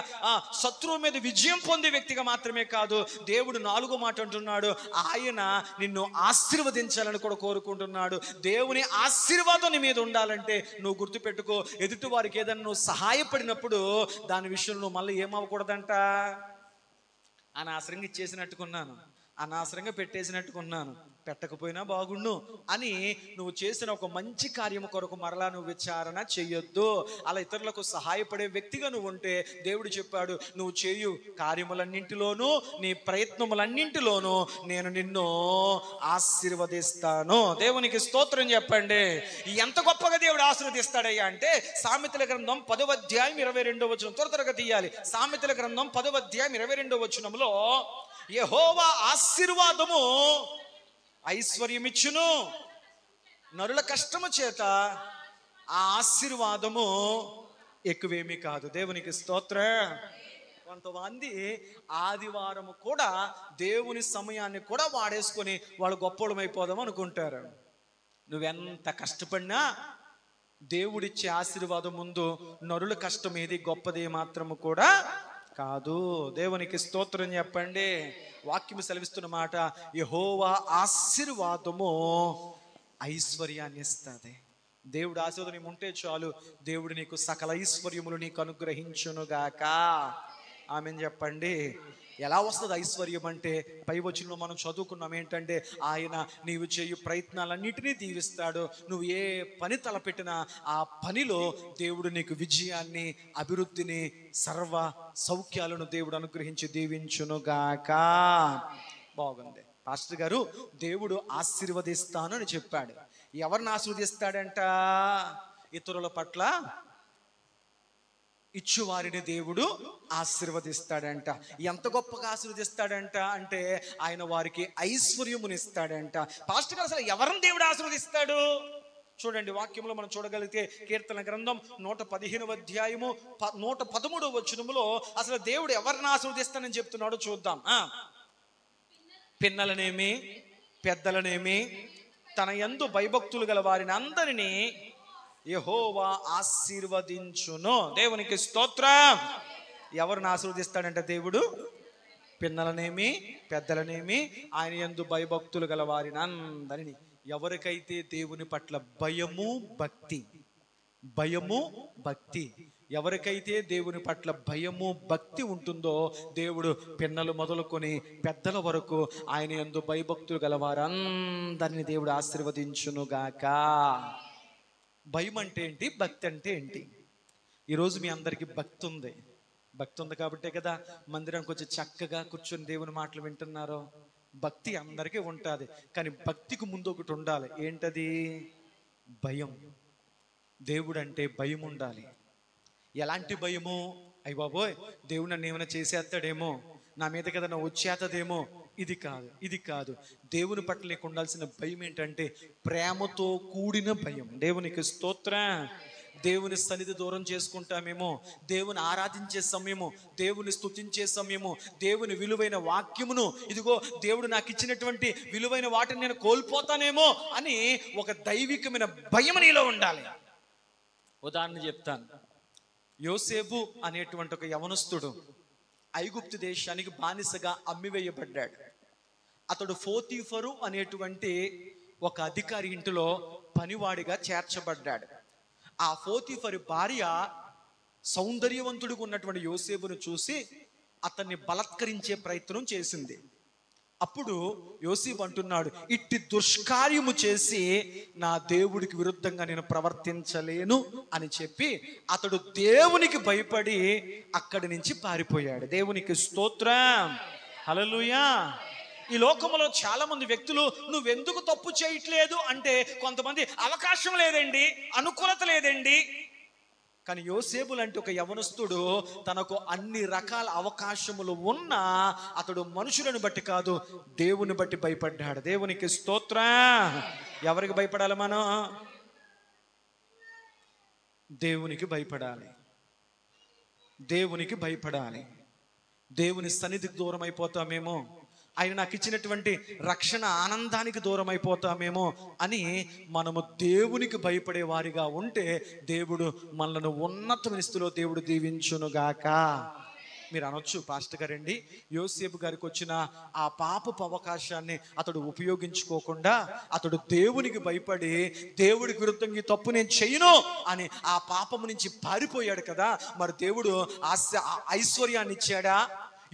[SPEAKER 1] శత్రువు మీద విజయం పొందే వ్యక్తిగా మాత్రమే కాదు, దేవుడు 4వ మాట అంటున్నాడు, ఆయన నిన్ను ఆశీర్వదించాలని కూడా కోరుకుంటున్నాడు. దేవుని ఆశీర్వాదం నీ మీద ఉండాలంటే నువ్వు గుర్తుపెట్టుకో, ఎదుటి వారికి ఏదైనా నువ్వు సహాయపడినప్పుడు దాని విషయంలో నువ్వు మళ్ళీ ఏమవ్వకూడదంట, అనవసరంగా ఇచ్చేసినట్టుకున్నాను, అనవసరంగా పెట్టేసినట్టుకున్నాను, పెట్టకపోయినా బాగుండు అని నువ్వు చేసిన ఒక మంచి కార్యము కొరకు మరలా నువ్వు విచారణ చెయ్యొద్దు. అలా ఇతరులకు సహాయపడే వ్యక్తిగా నువ్వు ఉంటే దేవుడు చెప్పాడు, నువ్వు చేయు కార్యములన్నింటిలోనూ, నీ ప్రయత్నములన్నింటిలోనూ నేను నిన్ను ఆశీర్వదిస్తాను. దేవునికి స్తోత్రం చెప్పండి. ఎంత గొప్పగా దేవుడు ఆశీర్వదిస్తాడయ్యా అంటే, సామెతల గ్రంథం 10వ అధ్యాయం 22వ వచనం, త్వరగా తీయాలి. సామెతల గ్రంథం 10వ అధ్యాయం 22వ వచనంలో, యెహోవా ఆశీర్వాదము ఐశ్వర్యమిచ్చును, నరుల కష్టము చేత ఆ ఆశీర్వాదము ఎక్కువేమీ కాదు. దేవునికి స్తోత్రం. కొంతమంది ఆదివారము కూడా దేవుని సమయాన్ని కూడా వాడేసుకొని వాళ్ళు గొప్పోళమైపోదాం అనుకుంటారు. నువ్వెంత కష్టపడినా దేవుడిచ్చే ఆశీర్వాదం ముందు నరుల కష్టం ఏది గొప్పది మాత్రము కూడా కాదు. దేవునికి స్తోత్రం చెప్పండి. వాక్యము సెలవిస్తున్న మాట, యెహోవా ఆశీర్వాదము ఐశ్వర్యాన్ని ఇస్తుంది. దేవుడు ఆశీర్వాదం ఉంటే చాలు, దేవుడు నీకు సకల ఐశ్వర్యములు నీకు అనుగ్రహించునుగాక. ఆమేన్ చెప్పండి. ఎలా వస్తుంది ఐశ్వర్యం అంటే, పై వచనంలో మనం చదువుకున్నాం ఏంటంటే, ఆయన నీవు చేయు ప్రయత్నాలన్నిటినీ దీవిస్తాడు. నువ్వు ఏ పని తలపెట్టినా ఆ పనిలో దేవుడు నీకు విజయాన్ని, అభివృద్ధిని, సర్వ సౌఖ్యాలను దేవుడు అనుగ్రహించి దీవించునుగాక. బాగుంది పాస్టర్ గారు, దేవుడు ఆశీర్వదిస్తాను అని చెప్పాడు. ఎవరిని ఆశీర్వదిస్తాడంట? ఇతరుల పట్ల ఇచ్చువారిని దేవుడు ఆశీర్వదిస్తాడంట. ఎంత గొప్పగా ఆశీర్వదిస్తాడంట అంటే, ఆయన వారికి ఐశ్వర్యమునిస్తాడంట. పాస్టర్ గారు, అసలు ఎవరిని దేవుడు ఆశీర్వదిస్తాడు? చూడండి, వాక్యంలో మనం చూడగలిగితే కీర్తన గ్రంథం 115వ అధ్యాయము 113వ వచనములో అసలు దేవుడు ఎవరిని ఆశీర్వదిస్తానని చెప్తున్నాడో చూద్దాం. పిన్నలనేమి పెద్దలనేమి తన యందు భయభక్తులు గల వారిని అందరినీ యెహోవా ఆశీర్వదించును. దేవునికి స్తోత్రం. ఎవరిని ఆశీర్వదిస్తాడంటే దేవుడు? పిన్నలనేమి పెద్దలనేమి ఆయన యందు భయభక్తులు గల వారిని అందరినీ. ఎవరికైతే దేవుని పట్ల భయము భక్తి ఎవరికైతే దేవుని పట్ల భయము భక్తి ఉంటుందో, దేవుడు పిన్నలు మొదలుకొని పెద్దల వరకు ఆయన యందు భయభక్తులు గల వారందరినీ దేవుడు ఆశీర్వదించునుగాక. భయం అంటే ఏంటి? భక్తి అంటే ఏంటి? ఈరోజు మీ అందరికీ భక్తి ఉంది. భక్తి ఉంది కాబట్టే కదా మందిరానికి వచ్చి చక్కగా కూర్చొని దేవుని మాటలు వింటున్నారు. భక్తి అందరికీ ఉంటుంది, కానీ భక్తికి ముందు ఒకటి ఉండాలి. ఏంటది? భయం. దేవుడు అంటే భయం ఉండాలి. ఎలాంటి భయము? అయ్య బాబోయ్, దేవుడు నన్ను ఏమైనా చేసేస్తాడేమో, నా మీద కదా నా వచ్చేతదేమో. ఇది కాదు. దేవుని పట్ల నీకు ఉండాల్సిన భయం ఏంటంటే ప్రేమతో కూడిన భయం. దేవునికి స్తోత్రం. దేవుని సన్నిధి దూరం చేసుకుంటామేమో, దేవుని ఆరాధించే సమయము, దేవుని స్తుతించే సమయము, దేవుని విలువైన వాక్యమును, ఇదిగో దేవుడు నాకు ఇచ్చినటువంటి విలువైన వాటిని నేను కోల్పోతానేమో అని ఒక దైవికమైన భయం నీలో ఉండాలి. ఉదాహరణ చెప్తాను. యోసేపు అనేటువంటి ఒక యవనస్తుడు ఐగుప్తు దేశానికి బానిసగా అమ్మివేయబడ్డాడు. అతడు పోతీఫరు అనేటువంటి ఒక అధికారి ఇంటిలో పనివాడిగా చేర్చబడ్డాడు. ఆ పోతీఫరు భార్య సౌందర్యవంతుడిగా ఉన్నటువంటి యోసేపును చూసి అతన్ని బలత్కరించే ప్రయత్నం చేసింది. అప్పుడు యోసేపు అంటున్నాడు, ఇట్టి దుష్కార్యము చేసి నా దేవుడికి విరుద్ధంగా నేను ప్రవర్తించలేను అని చెప్పి అతడు దేవునికి భయపడి అక్కడి నుంచి పారిపోయాడు. దేవునికి స్తోత్రం, హల్లెలూయా. ఈ లోకంలో చాలా మంది వ్యక్తులు నువ్వెందుకు తప్పు చేయట్లేదు అంటే కొంతమంది అవకాశం లేదండి, అనుకూలత లేదండి. కానీ యోసేపు లాంటి ఒక యవనస్తుడు తనకు అన్ని రకాల అవకాశములు ఉన్నా అతడు మనుషులను బట్టి కాదు, దేవుని బట్టి భయపడ్డాడు. దేవునికి స్తోత్రం. ఎవరికి భయపడాలి? మనం దేవునికి భయపడాలి. దేవునికి భయపడాలి. దేవుని సన్నిధికి దూరం అయిపోతామేమో, ఆయన నాకు ఇచ్చినటువంటి రక్షణ ఆనందానికి దూరం అయిపోతామేమో అని మనము దేవునికి భయపడే వారిగా ఉంటే దేవుడు మనలను ఉన్నతమైన స్థితిలో దేవుడు దీవించునుగాక. మీరు అనొచ్చు, పాస్టర్ గారండి యోసేపు గారికి వచ్చిన ఆ పాపపు అవకాశాన్ని అతడు ఉపయోగించుకోకుండా అతడు దేవునికి భయపడి దేవుడికి విరుద్ధంగా తప్పు నేను చేయను అని ఆ పాపము నుంచి పారిపోయాడు కదా, మరి దేవుడు ఐశ్వర్యాన్ని ఇచ్చాడా,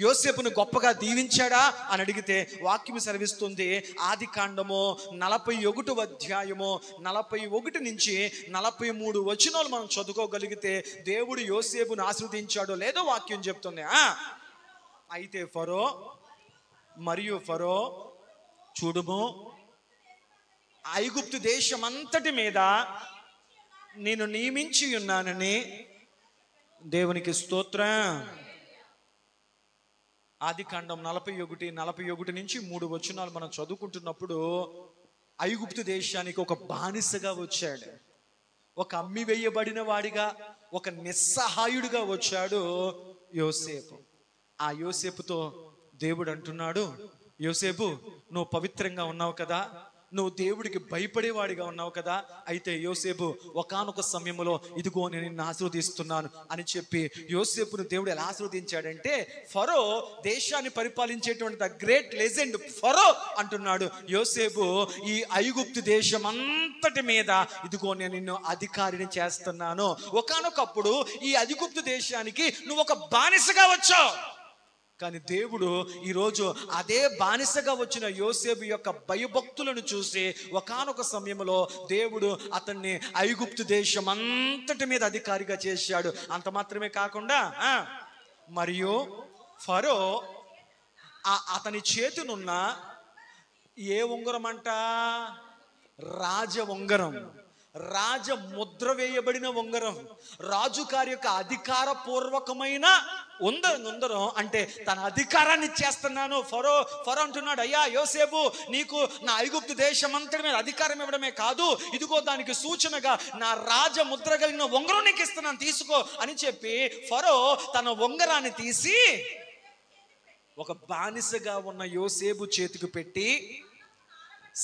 [SPEAKER 1] యోసేపును గొప్పగా దీవించాడా అని అడిగితే వాక్యం సెలవిస్తుంది. ఆదికాండము 41వ అధ్యాయము 41 నుంచి 43 వచనాలు మనం చదువుకోగలిగితే దేవుడు యోసేపును ఆశీర్వదించాడో లేదో వాక్యం చెప్తుంది. అయితే ఫరో చూడుము, ఐగుప్తు దేశమంతటి మీద నేను నియమించి ఉన్నానని. దేవునికి స్తోత్రం. ఆదికాండం 41 నుంచి 3 వచనాలు మనం చదువుకుంటున్నప్పుడు ఐగుప్తు దేశానికి ఒక బానిసగా వచ్చాడు, ఒక అమ్మి వేయబడిన వాడిగా, ఒక నిస్సహాయుడిగా వచ్చాడు యోసేపు. ఆ యోసేపుతో దేవుడు అంటున్నాడు, యోసేపు నువ్వు పవిత్రంగా ఉన్నావు కదా, నువ్వు దేవుడికి భయపడేవాడిగా ఉన్నావు కదా, అయితే యోసేపు ఒకానొక సమయంలో ఇదిగో నేను నిన్ను ఆశీర్వదిస్తున్నాను అని చెప్పి యోసేపును దేవుడు ఎలా ఆశీర్వదించాడంటే, ఫరో దేశాన్ని పరిపాలించేటువంటి ద గ్రేట్ లెజెండ్ ఫరో అంటున్నాడు, యోసేపు ఈ ఐగుప్తు దేశం అంతటి మీద ఇదిగో నేను నిన్ను అధికారిని చేస్తున్నాను. ఒకానొకప్పుడు ఈ ఐగుప్తు దేశానికి నువ్వు ఒక బానిసగా వచ్చావు, కానీ దేవుడు ఈరోజు అదే బానిసగా వచ్చిన యోసేపు యొక్క భయభక్తులను చూసి ఒకానొక సమయంలో దేవుడు అతన్ని ఐగుప్తు దేశం అంతటి మీద అధికారిగా చేశాడు. అంత మాత్రమే కాకుండా మరియు ఫరో అతని చేతినున్న ఏ ఉంగరం అంట, రాజ ఉంగరం, రాజ ముద్ర వేయబడిన ఉంగరం, రాజుగారి యొక్క అధికారపూర్వకమైన ఉంగరం అంటే తన అధికారాన్ని ఇచ్చేస్తున్నాను. ఫరో అంటున్నాడు, అయ్యా యోసేపు నీకు నా ఐగుప్తు దేశం అంతటి మీద అధికారం ఇవ్వడమే కాదు, ఇదిగో దానికి సూచనగా నా రాజ ముద్ర కలిగిన ఉంగరం నీకు ఇస్తున్నాను, తీసుకో అని చెప్పి ఫరో తన ఉంగరాన్ని తీసి ఒక బానిసగా ఉన్న యోసేపు చేతికి పెట్టి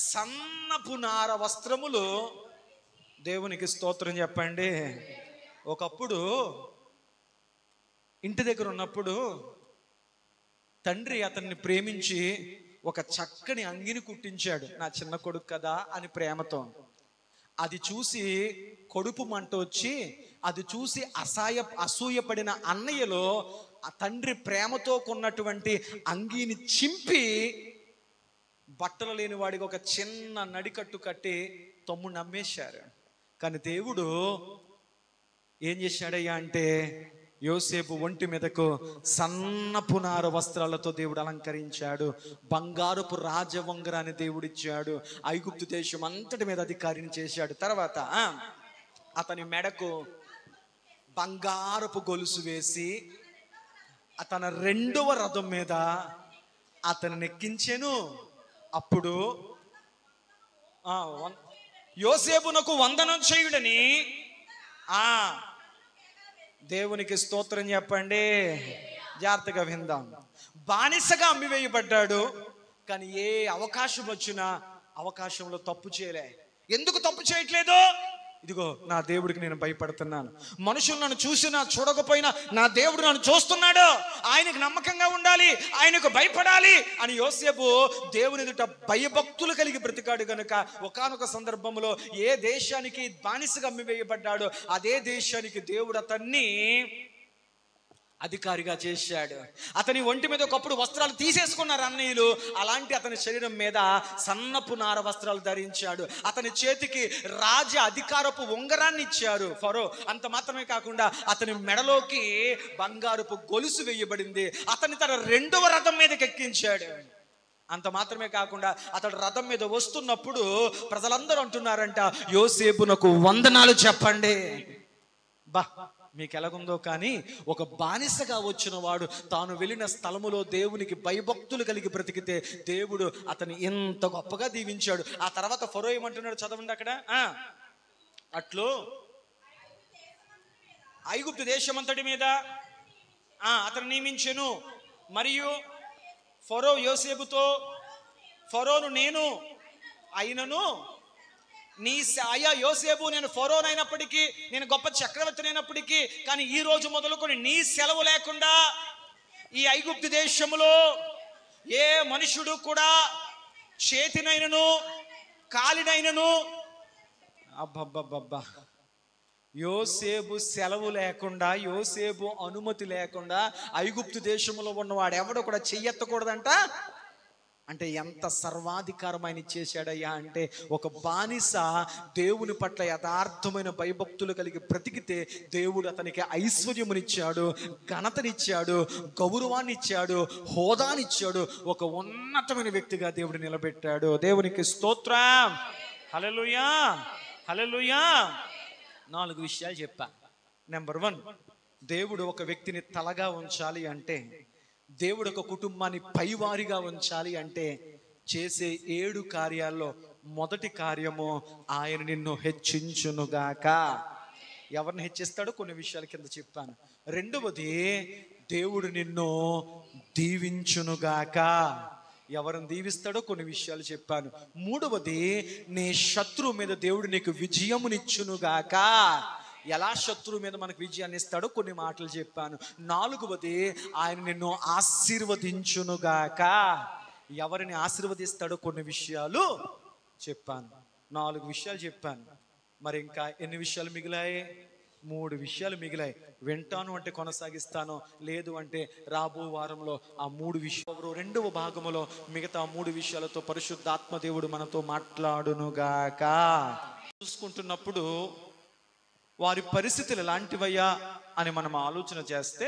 [SPEAKER 1] సన్నపు నార వస్త్రములు, దేవునికి స్తోత్రం చెప్పండి. ఒకప్పుడు ఇంటి దగ్గర ఉన్నప్పుడు తండ్రి అతన్ని ప్రేమించి ఒక చక్కని అంగిని కుట్టించాడు, నా చిన్న కొడుకు కదా అని ప్రేమతో. అది చూసి కడుపు మంట వచ్చి, అది చూసి అసూయపడిన అన్నయ్యలో ఆ తండ్రి ప్రేమతో కొన్నటువంటి అంగీని చింపి బట్టలు లేని వాడికి ఒక చిన్న నడికట్టు కట్టి తమ్ముడిని అమ్మేశారు. కానీ దేవుడు ఏం చేశాడయ్యా అంటే యోసేపు ఒంటి మీదకు సన్నపు నార వస్త్రాలతో దేవుడు అలంకరించాడు, బంగారపు రాజవంగరాన్ని దేవుడిచ్చాడు, ఐగుప్తు దేశం అంతటి మీద అధికారిని చేశాడు. తర్వాత అతని మెడకు బంగారపు గొలుసు వేసి తన 2వ రథం మీద అతను ఎక్కించెను. అప్పుడు యోసేపునకు వందనం చేయుడని దేవునికి స్తోత్రం చెప్పండి. జాగ్రత్తగా విందాం. బానిసగా అమ్మివేయబడ్డాడు, కానీ ఏ అవకాశం వచ్చినా అవకాశంలో తప్పు చేయలే. ఎందుకు తప్పు చేయట్లేదు? ఇదిగో నా దేవుడికి నేను భయపడుతున్నాను, మనుషులు నన్ను చూసినా చూడకపోయినా నా దేవుడు నన్ను చూస్తున్నాడు, ఆయనకు నమ్మకంగా ఉండాలి, ఆయనకు భయపడాలి అని యోసేపు దేవుని ఎదుట భయభక్తులు కలిగి బ్రతికాడు. కనుక ఒకానొక సందర్భంలో ఏ దేశానికి బానిసగా అమ్మివేయబడ్డాడో అదే దేశానికి దేవుడు అతన్ని అధికారిగా చేశాడు. అతని ఒంటి మీద ఒకప్పుడు వస్త్రాలు తీసేసుకున్నారు అన్నయ్యలు, అలాంటి అతని శరీరం మీద సన్నపు నార వస్త్రాలు ధరించాడు. అతని చేతికి రాజ అధికారపు ఉంగరాన్ని ఇచ్చారు ఫరో. అంత మాత్రమే కాకుండా అతని మెడలోకి బంగారపు గొలుసు వేయబడింది. అతని తన 2వ రథం మీదకి ఎక్కించాడు. అంత మాత్రమే కాకుండా అతడు రథం మీద వస్తున్నప్పుడు ప్రజలందరూ అంటున్నారంట, యోసేపునకు వందనాలు చెప్పండి. బా, మీకు ఎలాగుందో కానీ ఒక బానిసగా వచ్చిన వాడు తాను వెళ్ళిన స్థలములో దేవునికి భయభక్తులు కలిగి బ్రతికితే దేవుడు అతని ఎంత గొప్పగా దీవించాడు. ఆ తర్వాత ఫరో ఏమంటున్నాడు చదవండి అక్కడ. అట్లు ఐగుప్తు దేశమంతటి మీద అతను నియమించెను. మరియు ఫరో యోసేపుతో, ఫరోను నేను అయినను అయ్యా యోసేపు, నేను ఫరోనైనప్పటికీ, నేను గొప్ప చక్రవర్తినైనప్పటికీ, కానీ ఈ రోజు మొదలుకొని నీ సెలవు లేకుండా ఈ ఐగుప్తు దేశములో ఏ మనుషుడు కూడా చేతినైనను కాలినైనను, అబ్బబ్బబ్బబ్బా, యోసేపు సెలవు లేకుండా, యోసేపు అనుమతి లేకుండా ఐగుప్తు దేశంలో ఉన్నవాడు ఎవడో కూడా చెయ్యెత్తకూడదంట. అంటే ఎంత సర్వాధికారమైన చేశాడయ్యా అంటే, ఒక బానిస దేవుని పట్ల యథార్థమైన భయభక్తులు కలిగి బ్రతికితే దేవుడు అతనికి ఐశ్వర్యమునిచ్చాడు, ఘనతనిచ్చాడు, గౌరవాన్ని ఇచ్చాడు, హోదానిచ్చాడు, ఒక ఉన్నతమైన వ్యక్తిగా దేవుడు నిలబెట్టాడు. దేవునికి స్తోత్రం. హల్లెలూయా, హల్లెలూయా. 4 విషయాలు చెప్పా. నెంబర్ 1, దేవుడు ఒక వ్యక్తిని తలగా ఉంచాలి అంటే, దేవుడు ఒక కుటుంబాన్ని పైవారిగా ఉంచాలి అంటే, చేసే 7 కార్యాల్లో మొదటి కార్యము ఆయన నిన్ను హెచ్చించునుగాక. ఎవరిని హెచ్చిస్తాడో కొన్ని విషయాల కింద చెప్పాను. 2వది, దేవుడు నిన్ను దీవించునుగాక. ఎవరిని దీవిస్తాడో కొన్ని విషయాలు చెప్పాను. 3వది, నీ శత్రువు మీద దేవుడు నీకు విజయమునిచ్చునుగాక. ఎలా శత్రువు మీద మనకు విజయాన్ని ఇస్తాడో కొన్ని మాటలు చెప్పాను. 4వది, ఆయన నిన్ను ఆశీర్వదించునుగాక. ఎవరిని ఆశీర్వదిస్తాడో కొన్ని విషయాలు చెప్పాను. 4 విషయాలు చెప్పాను. మరి ఇంకా ఎన్ని విషయాలు మిగిలాయి? 3 విషయాలు మిగిలాయి. వింటాను అంటే కొనసాగిస్తాను, లేదు అంటే రాబో వారంలో ఆ 3 విషయాలు 2వ భాగములో మిగతా 3 విషయాలతో పరిశుద్ధాత్మ దేవుడు మనతో మాట్లాడునుగాక. చూసుకుంటున్నప్పుడు వారి పరిస్థితులు ఎలాంటివయ్యా అని మనం ఆలోచన చేస్తే,